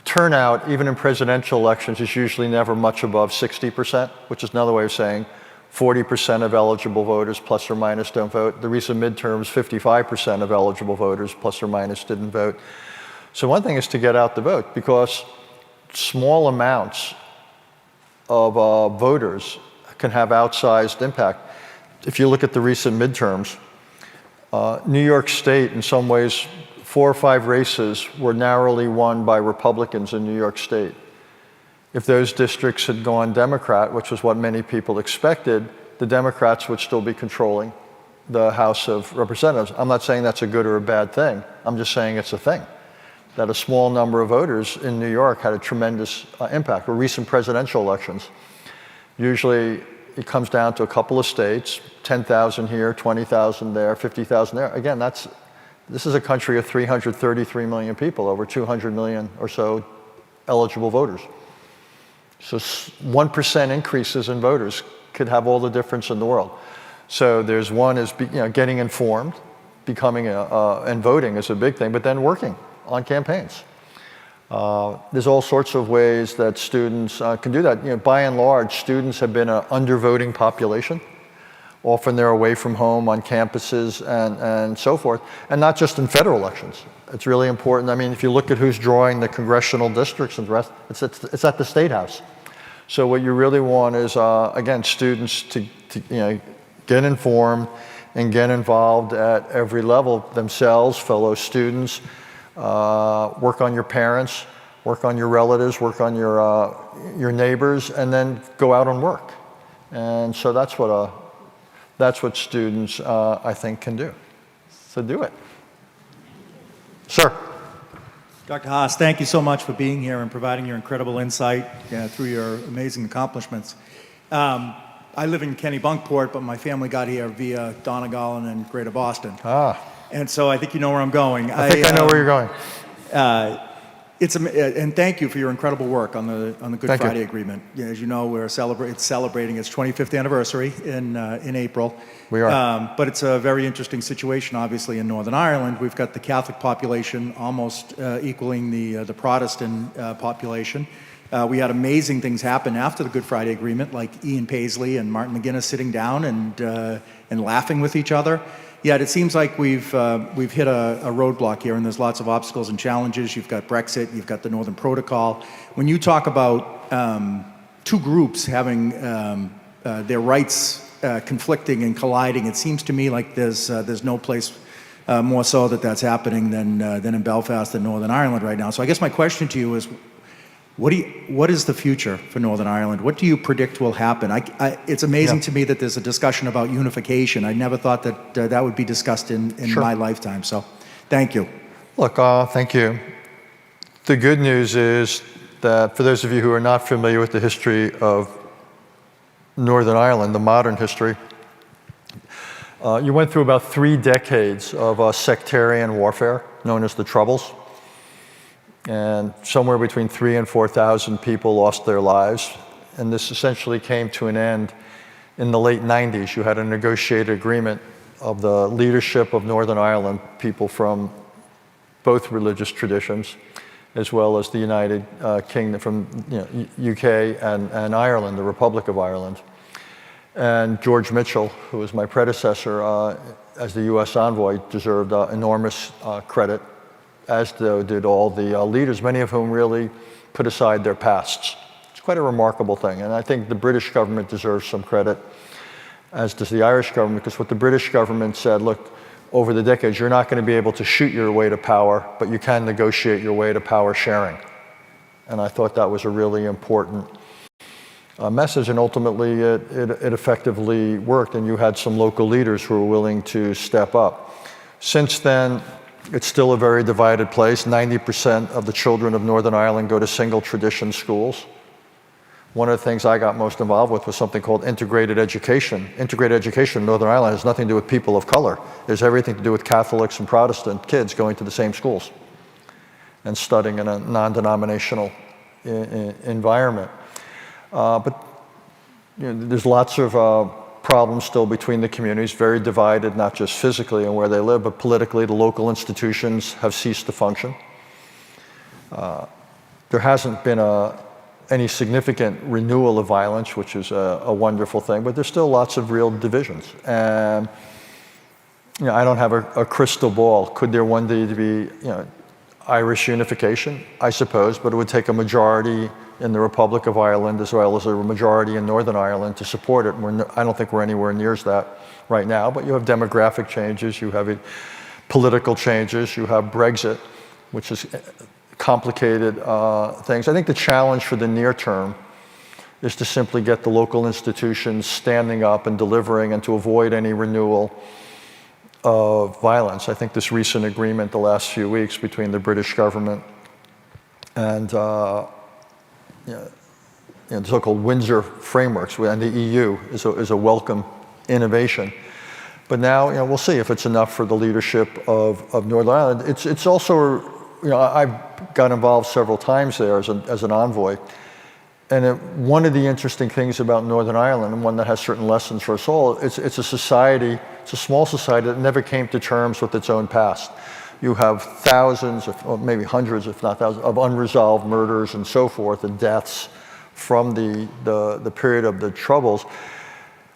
turnout, even in presidential elections, is usually never much above 60%, which is another way of saying 40% of eligible voters plus or minus don't vote. The recent midterms, 55% of eligible voters plus or minus didn't vote. So one thing is to get out the vote, because small amounts of voters can have outsized impact. If you look at the recent midterms, New York State, in some ways, 4 or 5 races were narrowly won by Republicans in New York State. If those districts had gone Democrat, which was what many people expected, the Democrats would still be controlling the House of Representatives. I'm not saying that's a good or a bad thing. I'm just saying it's a thing, that a small number of voters in New York had a tremendous impact. Or recent presidential elections, usually it comes down to a couple of states, 10,000 here, 20,000 there, 50,000 there. Again, this is a country of 333 million people, over 200 million or so eligible voters. So 1% increases in voters could have all the difference in the world. So there's one is getting informed, becoming and voting is a big thing, but then working on campaigns. There's all sorts of ways that students can do that. By and large, students have been an undervoting population. Often they're away from home on campuses and so forth, and not just in federal elections. It's really important. I mean, if you look at who's drawing the congressional districts and the rest, it's at the State House. So what you really want is, again, students to get informed and get involved at every level, themselves, fellow students, work on your parents, work on your relatives, work on your neighbors, and then go out and work. And so that's what students, I think, can do. So do it. Sir. Dr. Haass, thank you so much for being here and providing your incredible insight through your amazing accomplishments. I live in Kennebunkport, but my family got here via Donegal and Greater Boston. And so I think you know where I'm going. I think I know where you're going. And thank you for your incredible work on the Good Friday Agreement. As you know, it's celebrating its 25th anniversary in April. We are. But it's a very interesting situation, obviously, in Northern Ireland. We've got the Catholic population almost equaling the Protestant population. We had amazing things happen after the Good Friday Agreement, like Ian Paisley and Martin McGuinness sitting down and laughing with each other. Yet it seems like we've hit a roadblock here, and there's lots of obstacles and challenges. You've got Brexit, you've got the Northern Protocol. When you talk about two groups having their rights conflicting and colliding, it seems to me like there's no place more so that's happening than in Belfast and Northern Ireland right now. So I guess my question to you is, what is the future for Northern Ireland? What do you predict will happen? It's amazing to me that there's a discussion about unification. I never thought that would be discussed in my lifetime. So thank you. Look, thank you. The good news is that for those of you who are not familiar with the history of Northern Ireland, the modern history, you went through about 3 decades of sectarian warfare known as the Troubles. And somewhere between 3,000 and 4,000 people lost their lives. And this essentially came to an end in the late 90s. You had a negotiated agreement of the leadership of Northern Ireland, people from both religious traditions, as well as the United Kingdom, from UK and Ireland, the Republic of Ireland. And George Mitchell, who was my predecessor as the U.S. envoy, deserved enormous credit, as did all the leaders, many of whom really put aside their pasts. It's quite a remarkable thing. And I think the British government deserves some credit, as does the Irish government, because what the British government said, look, over the decades, you're not going to be able to shoot your way to power, but you can negotiate your way to power sharing. And I thought that was a really important message, and ultimately it effectively worked, and you had some local leaders who were willing to step up. Since then, it's still a very divided place. 90% of the children of Northern Ireland go to single tradition schools. One of the things I got most involved with was something called integrated education. Integrated education in Northern Ireland has nothing to do with people of color. There's everything to do with Catholics and Protestant kids going to the same schools and studying in a non-denominational environment. But there's lots of problems still between the communities, very divided, not just physically and where they live, but politically. The local institutions have ceased to function. There hasn't been any significant renewal of violence, which is a wonderful thing, but there's still lots of real divisions. And I don't have a crystal ball. Could there one day be Irish unification? I suppose, but it would take a majority in the Republic of Ireland as well as a majority in Northern Ireland to support it. I don't think we're anywhere near that right now, but you have demographic changes, you have political changes, you have Brexit, which is complicated things. I think the challenge for the near term is to simply get the local institutions standing up and delivering and to avoid any renewal of violence. I think this recent agreement the last few weeks between the British government and the so-called Windsor frameworks and the EU is a welcome innovation. But now we'll see if it's enough for the leadership of Northern Ireland. It's also, I've got involved several times there as an envoy. And one of the interesting things about Northern Ireland, and one that has certain lessons for us all, it's a society, it's a small society that never came to terms with its own past. You have thousands, or maybe hundreds, if not thousands, of unresolved murders and so forth, and deaths from the period of the Troubles.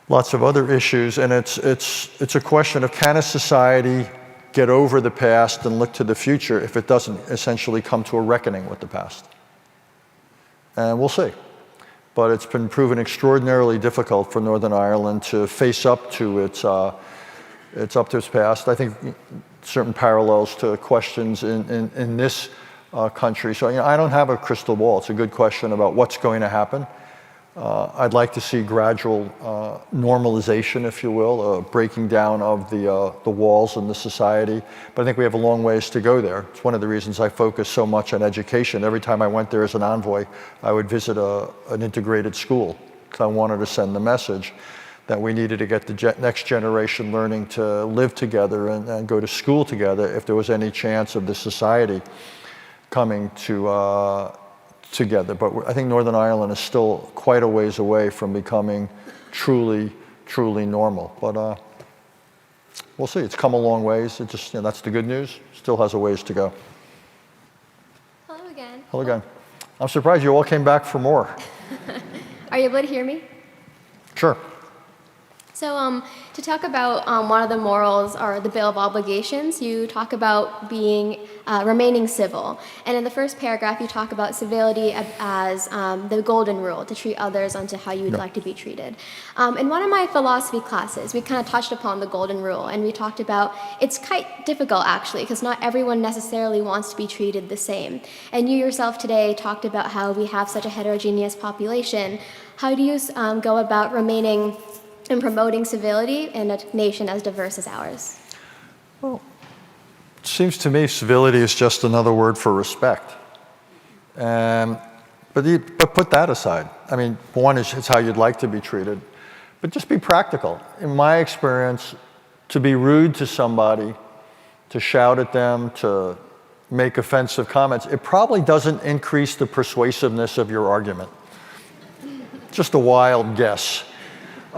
Lots of other issues, and it's a question of, can a society get over the past and look to the future if it doesn't essentially come to a reckoning with the past? And we'll see. But it's been proven extraordinarily difficult for Northern Ireland to face up to its past. I think certain parallels to questions in this country. So I don't have a crystal ball. It's a good question about what's going to happen. I'd like to see gradual normalization, if you will, breaking down of the walls in the society. But I think we have a long ways to go there. It's one of the reasons I focus so much on education. Every time I went there as an envoy, I would visit an integrated school, because I wanted to send the message that we needed to get the next generation learning to live together and go to school together if there was any chance of the society coming together. But I think Northern Ireland is still quite a ways away from becoming truly normal. But we'll see. It's come a long ways. It just, that's the good news. Still has a ways to go. Hello again. Hello again. I'm surprised you all came back for more. Are you able to hear me? Sure. So to talk about one of the morals or the Bill of Obligations, you talk about remaining civil. And in the first paragraph, you talk about civility as the golden rule, to treat others unto how you would like to be treated. In one of my philosophy classes, we kind of touched upon the golden rule, and we talked about it's quite difficult, actually, because not everyone necessarily wants to be treated the same. And you yourself today talked about how we have such a heterogeneous population. How do you go about remaining and promoting civility in a nation as diverse as ours? Well, it seems to me civility is just another word for respect. But put that aside. I mean, one is it's how you'd like to be treated, but just be practical. In my experience, to be rude to somebody, to shout at them, to make offensive comments, it probably doesn't increase the persuasiveness of your argument. Just a wild guess.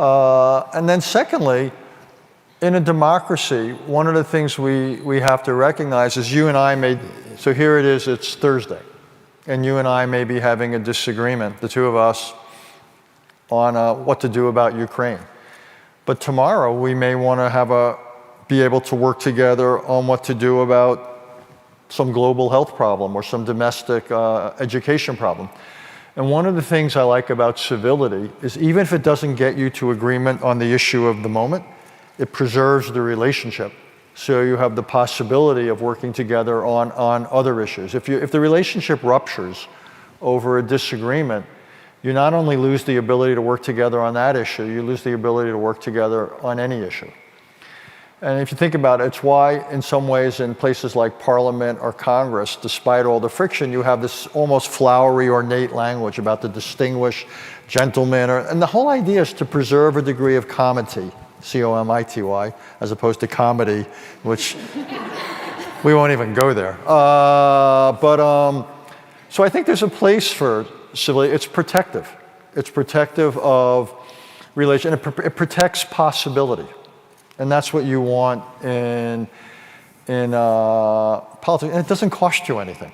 And then secondly, in a democracy, one of the things we have to recognize is you and I so here it is, it's Thursday, and you and I may be having a disagreement, the two of us, on what to do about Ukraine. But tomorrow we may want to be able to work together on what to do about some global health problem or some domestic education problem. And one of the things I like about civility is even if it doesn't get you to agreement on the issue of the moment, it preserves the relationship. So you have the possibility of working together on other issues. If the relationship ruptures over a disagreement, you not only lose the ability to work together on that issue, you lose the ability to work together on any issue. And if you think about it, it's why in some ways in places like Parliament or Congress, despite all the friction, you have this almost flowery, ornate language about the distinguished gentleman. And the whole idea is to preserve a degree of comity, C-O-M-I-T-Y, as opposed to comedy, which we won't even go there. So I think there's a place for civility. It's protective. It's protective of relation. It protects possibility. And that's what you want in politics. And it doesn't cost you anything.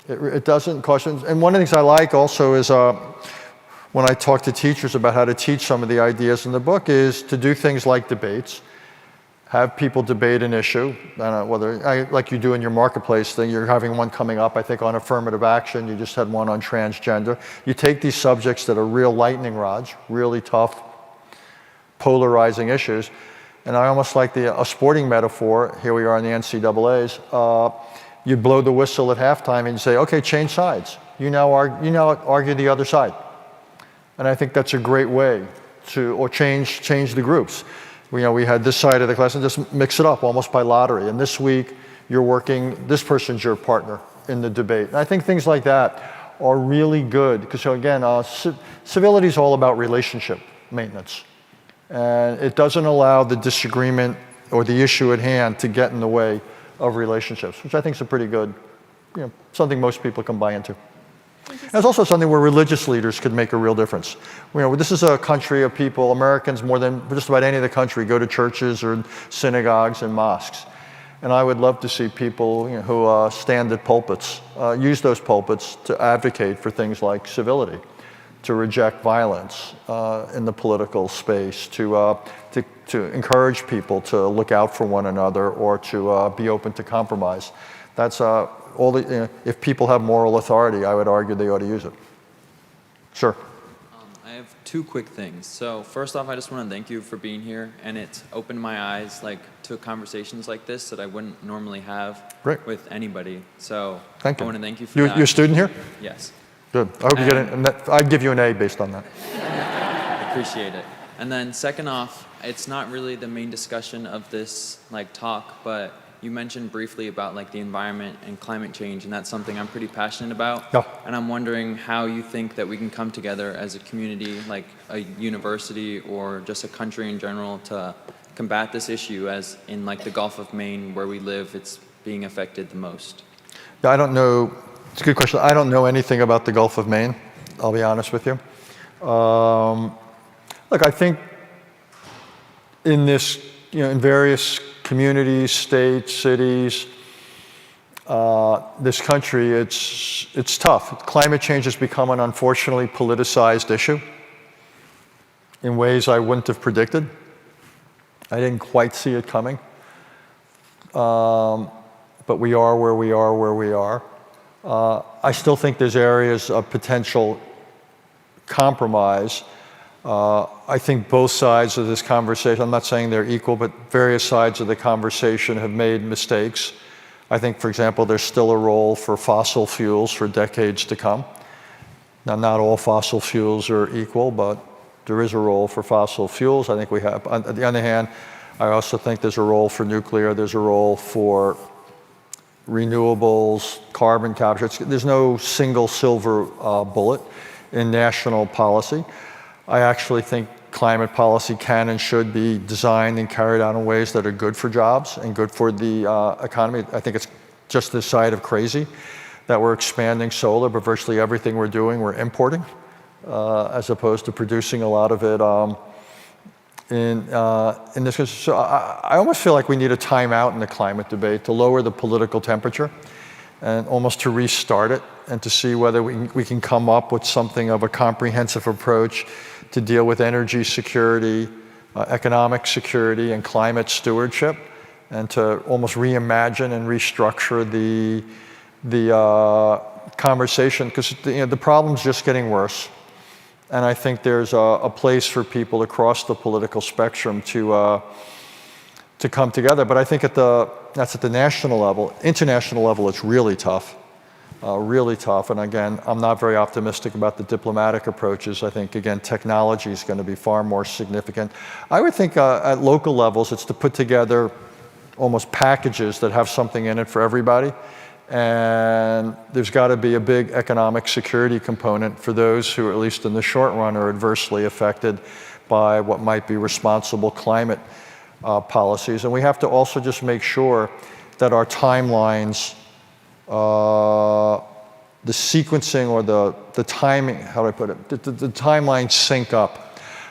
It doesn't cost you. And one of the things I like also is when I talk to teachers about how to teach some of the ideas in the book is to do things like debates, have people debate an issue. I don't know whether, like you do in your marketplace thing, you're having one coming up, I think, on affirmative action. You just had one on transgender. You take these subjects that are real lightning rods, really tough, polarizing issues. And I almost like a sporting metaphor. Here we are in the NCAAs. You blow the whistle at halftime and you say, okay, change sides. You now argue the other side. And I think that's a great way or change the groups. We had this side of the class and just mix it up almost by lottery. And this week you're working, this person's your partner in the debate. And I think things like that are really good because, again, civility is all about relationship maintenance. And it doesn't allow the disagreement or the issue at hand to get in the way of relationships, which I think is a pretty good, something most people can buy into. And it's also something where religious leaders could make a real difference. This is a country of people, Americans more than just about any other country, go to churches or synagogues and mosques. And I would love to see people who stand at pulpits, use those pulpits to advocate for things like civility, to reject violence in the political space, to encourage people to look out for one another or to be open to compromise. That's if people have moral authority, I would argue they ought to use it. Sure. I have two quick things. So first off, I just want to thank you for being here, and it's opened my eyes to conversations like this that I wouldn't normally have with anybody. So thank you. I want to thank you for that. You're a student here? Yes. Good. I hope you get I'd give you an A based on that. I appreciate it. And then second off, it's not really the main discussion of this talk, but you mentioned briefly about the environment and climate change, and that's something I'm pretty passionate about. Yeah. And I'm wondering how you think that we can come together as a community, like a university or just a country in general, to combat this issue, as in the Gulf of Maine where we live, it's being affected the most. Yeah, I don't know. It's a good question. I don't know anything about the Gulf of Maine, I'll be honest with you. Look, I think in this, in various communities, states, cities, this country, it's tough. Climate change has become an unfortunately politicized issue in ways I wouldn't have predicted. I didn't quite see it coming. But we are where we are. I still think there's areas of potential compromise. I think both sides of this conversation, I'm not saying they're equal, but various sides of the conversation have made mistakes. I think, for example, there's still a role for fossil fuels for decades to come. Now, not all fossil fuels are equal, but there is a role for fossil fuels. I think we have. On the other hand, I also think there's a role for nuclear. There's a role for renewables, carbon capture. There's no single silver bullet in national policy. I actually think climate policy can and should be designed and carried out in ways that are good for jobs and good for the economy. I think it's just this side of crazy that we're expanding solar, but virtually everything we're doing, we're importing, as opposed to producing a lot of it in this country. So I almost feel like we need a timeout in the climate debate to lower the political temperature and almost to restart it and to see whether we can come up with something of a comprehensive approach to deal with energy security, economic security, and climate stewardship, and to almost reimagine and restructure the conversation, because the problem's just getting worse. And I think there's a place for people across the political spectrum to come together. But I think that's at the national level. International level, it's really tough. Really tough. And again, I'm not very optimistic about the diplomatic approaches. I think, again, technology is going to be far more significant. I would think at local levels, it's to put together almost packages that have something in it for everybody. And there's got to be a big economic security component for those who, at least in the short run, are adversely affected by what might be responsible climate policies. And we have to also just make sure that our timelines, the sequencing or the timing, how do I put it, the timelines sync up.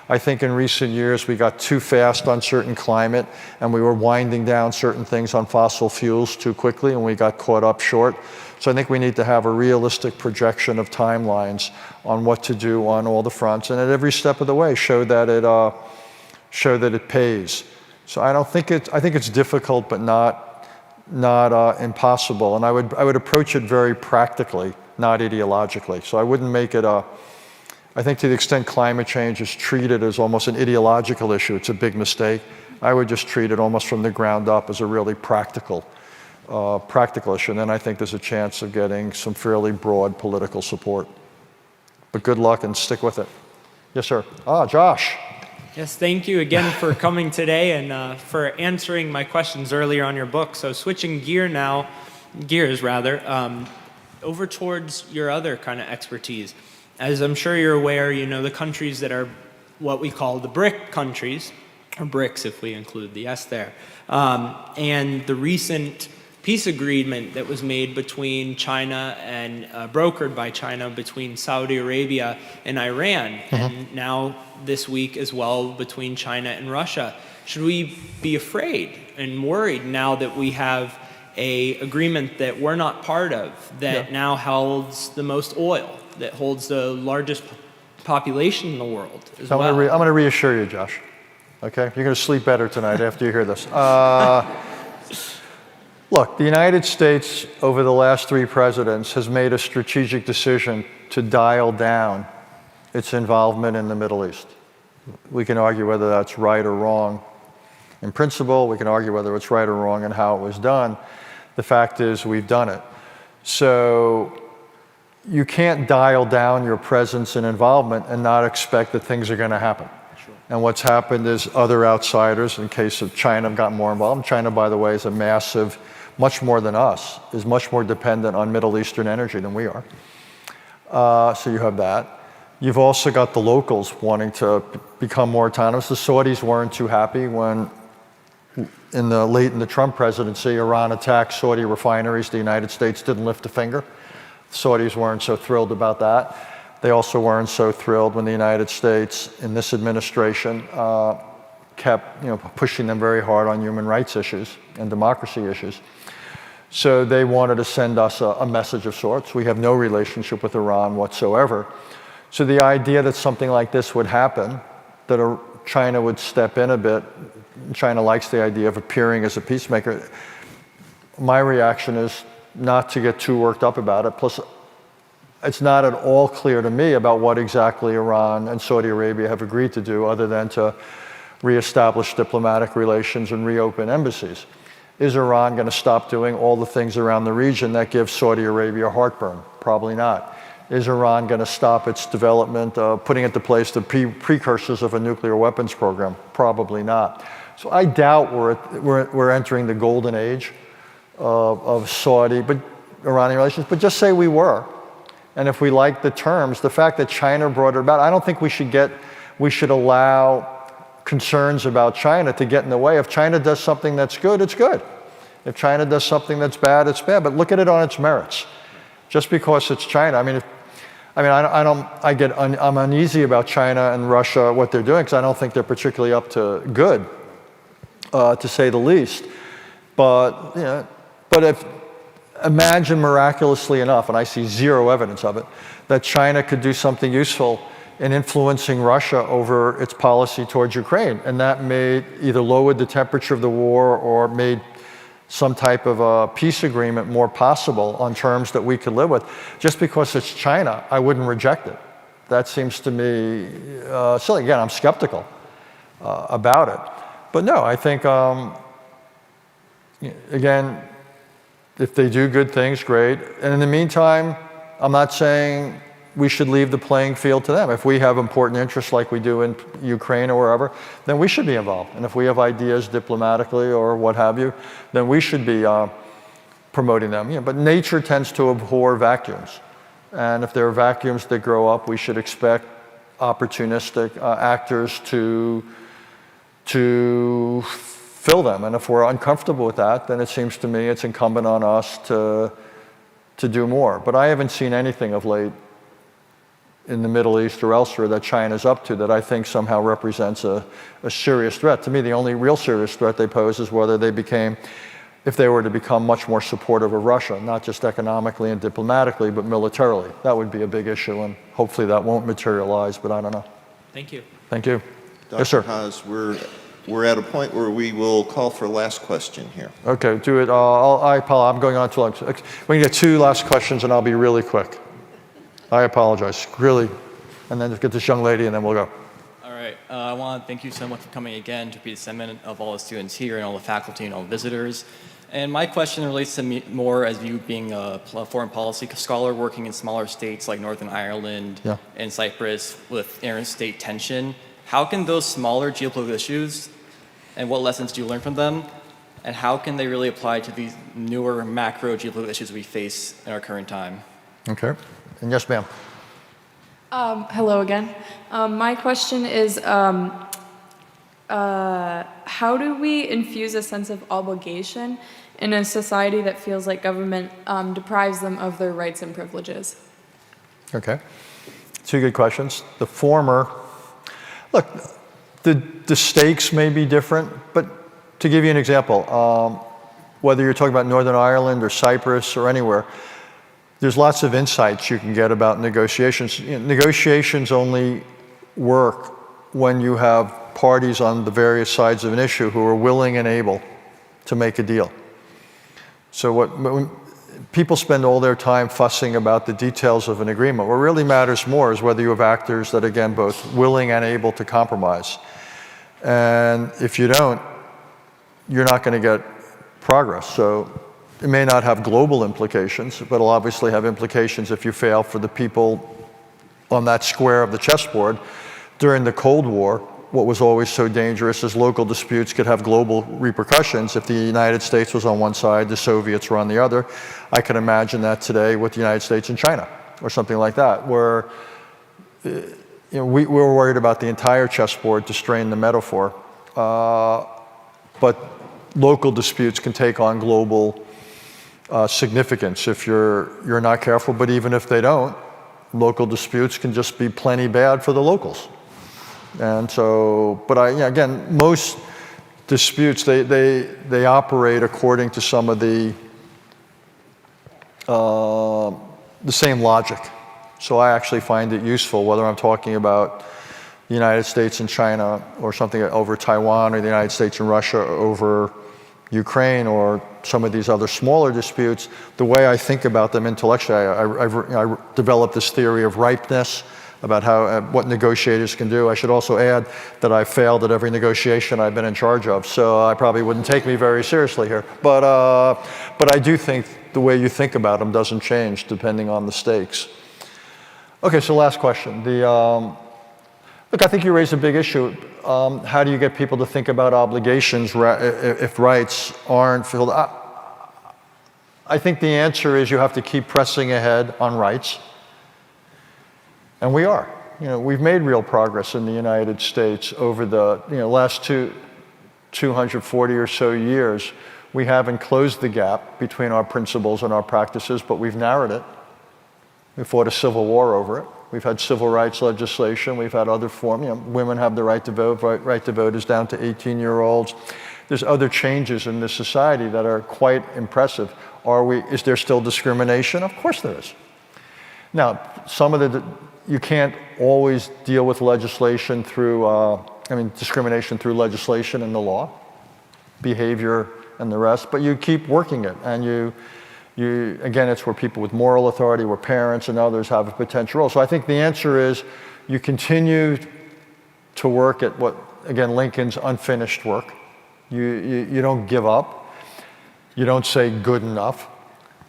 I think in recent years we got too fast on certain climate, and we were winding down certain things on fossil fuels too quickly, and we got caught up short. So I think we need to have a realistic projection of timelines on what to do on all the fronts, and at every step of the way show that it pays. So I think it's difficult, but not impossible. And I would approach it very practically, not ideologically. So I wouldn't make it I think to the extent climate change is treated as almost an ideological issue, it's a big mistake. I would just treat it almost from the ground up as a really practical issue. And then I think there's a chance of getting some fairly broad political support. But good luck and stick with it. Yes, sir. Josh. Yes, thank you again for coming today and for answering my questions earlier on your book. So switching gears, over towards your other kind of expertise. As I'm sure you're aware, the countries that are what we call the BRIC countries, or BRICS if we include the S there, and the recent peace agreement that was made between China and brokered by China between Saudi Arabia and Iran, and now this week as well between China and Russia. Should we be afraid and worried now that we have an agreement that we're not part of, that now holds the most oil, that holds the largest population in the world as well? I'm going to reassure you, Josh. Okay? You're going to sleep better tonight after you hear this. Look, the United States, over the last 3 presidents, has made a strategic decision to dial down its involvement in the Middle East. We can argue whether that's right or wrong. In principle, we can argue whether it's right or wrong and how it was done. The fact is, we've done it. So you can't dial down your presence and involvement and not expect that things are going to happen. Sure. And what's happened is other outsiders, in case of China, have gotten more involved. China, by the way, is a massive, much more than us, is much more dependent on Middle Eastern energy than we are. So you have that. You've also got the locals wanting to become more autonomous. The Saudis weren't too happy when, late in the Trump presidency, Iran attacked Saudi refineries. The United States didn't lift a finger. The Saudis weren't so thrilled about that. They also weren't so thrilled when the United States, in this administration, kept pushing them very hard on human rights issues and democracy issues. So they wanted to send us a message of sorts. We have no relationship with Iran whatsoever. So the idea that something like this would happen, that China would step in a bit, China likes the idea of appearing as a peacemaker. My reaction is not to get too worked up about it. Plus, it's not at all clear to me about what exactly Iran and Saudi Arabia have agreed to do other than to reestablish diplomatic relations and reopen embassies. Is Iran going to stop doing all the things around the region that give Saudi Arabia heartburn? Probably not. Is Iran going to stop its development, putting into place the precursors of a nuclear weapons program? Probably not. So I doubt we're entering the golden age of Saudi, but Iranian relations. But just say we were, and if we like the terms, the fact that China brought it about, I don't think we should allow concerns about China to get in the way. If China does something that's good, it's good. If China does something that's bad, it's bad. But look at it on its merits. Just because it's China, I'm uneasy about China and Russia, what they're doing, because I don't think they're particularly up to good, to say the least. But if imagine miraculously enough, and I see zero evidence of it, that China could do something useful in influencing Russia over its policy towards Ukraine. And that made either lowered the temperature of the war or made some type of a peace agreement more possible on terms that we could live with. Just because it's China, I wouldn't reject it. That seems to me silly. Again, I'm skeptical about it. But no, I think, again, if they do good things, great. And in the meantime, I'm not saying we should leave the playing field to them. If we have important interests like we do in Ukraine or wherever, then we should be involved. And if we have ideas diplomatically or what have you, then we should be promoting them. But nature tends to abhor vacuums. And if there are vacuums that grow up, we should expect opportunistic actors to fill them. And if we're uncomfortable with that, then it seems to me it's incumbent on us to do more. But I haven't seen anything of late in the Middle East or elsewhere that China's up to that I think somehow represents a serious threat. To me, the only real serious threat they pose is whether if they were to become much more supportive of Russia, not just economically and diplomatically, but militarily. That would be a big issue, and hopefully that won't materialize, but I don't know. Thank you. Thank you. Dr. Yes, sir. Haass, we're at a point where we will call for last question here. Okay, do it. I apologize. I'm going on too long. We can get 2 last questions, and I'll be really quick. I apologize, really. And then get this young lady, and then we'll go. All right. I want to thank you so much for coming again to be the sentiment of all the students here and all the faculty and all the visitors. And my question relates to me more as you being a foreign policy scholar working in smaller states like Northern Ireland and Cyprus with interstate tension. How can those smaller geopolitical issues, and what lessons do you learn from them, and how can they really apply to these newer macro geopolitical issues we face in our current time? Okay. And yes, ma'am. Hello again. My question is, how do we infuse a sense of obligation in a society that feels like government deprives them of their rights and privileges? Okay. 2 good questions. The former, look, the stakes may be different, but to give you an example, whether you're talking about Northern Ireland or Cyprus or anywhere, there's lots of insights you can get about negotiations. Negotiations only work when you have parties on the various sides of an issue who are willing and able to make a deal. So when people spend all their time fussing about the details of an agreement, what really matters more is whether you have actors that, again, both willing and able to compromise. And if you don't, you're not going to get progress. So it may not have global implications, but it'll obviously have implications if you fail for the people on that square of the chessboard. During the Cold War, what was always so dangerous is local disputes could have global repercussions. If the United States was on one side, the Soviets were on the other. I can imagine that today with the United States and China, or something like that, where we're worried about the entire chessboard, to strain the metaphor. But local disputes can take on global significance if you're not careful. But even if they don't, local disputes can just be plenty bad for the locals. And so, but again, most disputes, they operate according to some of the same logic. So I actually find it useful, whether I'm talking about the United States and China, or something over Taiwan, or the United States and Russia over Ukraine, or some of these other smaller disputes. The way I think about them intellectually, I developed this theory of ripeness, about what negotiators can do. I should also add that I failed at every negotiation I've been in charge of, so I probably wouldn't take me very seriously here. But I do think the way you think about them doesn't change depending on the stakes. Okay, so last question. Look, I think you raised a big issue. How do you get people to think about obligations if rights aren't filled? I think the answer is you have to keep pressing ahead on rights. And we are. We've made real progress in the United States over the last 240 or so years. We haven't closed the gap between our principles and our practices, but we've narrowed it. We fought a civil war over it. We've had civil rights legislation. We've had other forms. Women have the right to vote. Right to vote is down to 18-year-olds. There's other changes in this society that are quite impressive. Is there still discrimination? Of course there is. Now, some of you can't always deal with legislation through, discrimination through legislation and the law, behavior and the rest, but you keep working it, and again, it's where people with moral authority, where parents and others have a potential role. So I think the answer is you continue to work at what, again, Lincoln's unfinished work. You don't give up. You don't say good enough.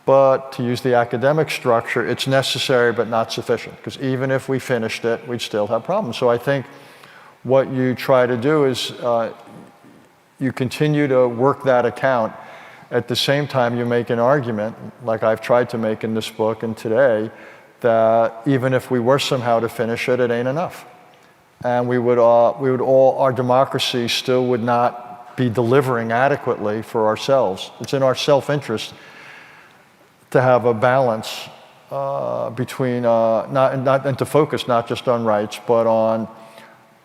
But to use the academic structure, it's necessary but not sufficient, because even if we finished it, we'd still have problems. So I think what you try to do is you continue to work that account. At the same time, you make an argument, like I've tried to make in this book and today, that even if we were somehow to finish it, it ain't enough. And our democracy still would not be delivering adequately for ourselves. It's in our self-interest to have a balance between, and to focus not just on rights, but on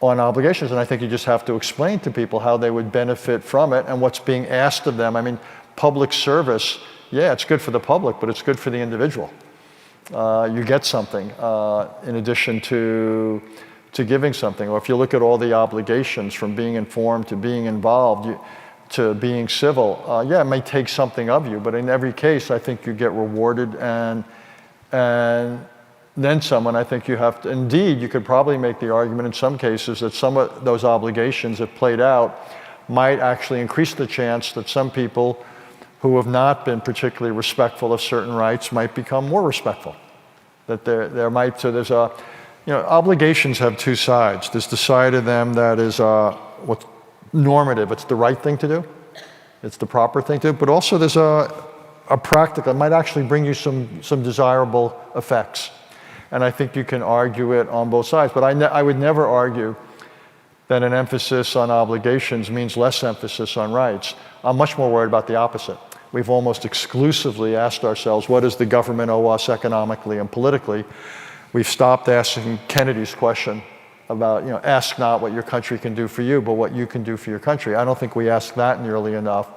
obligations. And I think you just have to explain to people how they would benefit from it and what's being asked of them. I mean, public service, yeah, it's good for the public, but it's good for the individual. You get something in addition to giving something. Or if you look at all the obligations, from being informed to being involved, to being civil, yeah, it may take something of you, but in every case, I think you get rewarded and then some. And I think you have to, indeed, you could probably make the argument in some cases that some of those obligations, if played out, might actually increase the chance that some people who have not been particularly respectful of certain rights might become more respectful. That there might, so there's a, obligations have two sides. There's the side of them that is what's normative. It's the right thing to do. It's the proper thing to do. But also there's a practical, it might actually bring you some desirable effects. And I think you can argue it on both sides. But I would never argue that an emphasis on obligations means less emphasis on rights. I'm much more worried about the opposite. We've almost exclusively asked ourselves, what does the government owe us economically and politically? We've stopped asking Kennedy's question about, ask not what your country can do for you, but what you can do for your country. I don't think we ask that nearly enough,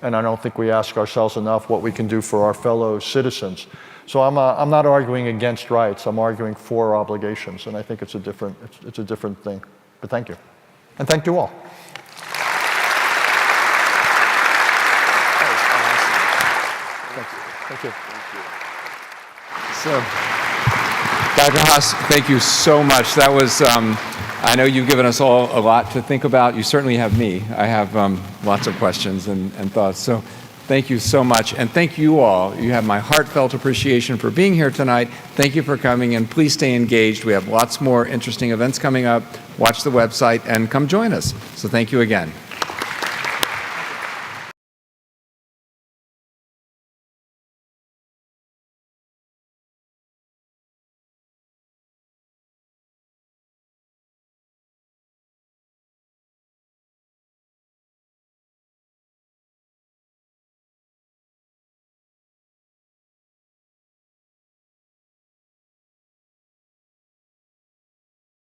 and I don't think we ask ourselves enough what we can do for our fellow citizens. So I'm not arguing against rights. I'm arguing for obligations, and I think it's a different thing. But thank you, and thank you all. Thank you. So, Dr. Haass, thank you so much. That was, I know you've given us all a lot to think about. You certainly have me. I have lots of questions and thoughts. So thank you so much. And thank you all. You have my heartfelt appreciation for being here tonight. Thank you for coming, and please stay engaged. We have lots more interesting events coming up. Watch the website and come join us. So thank you again.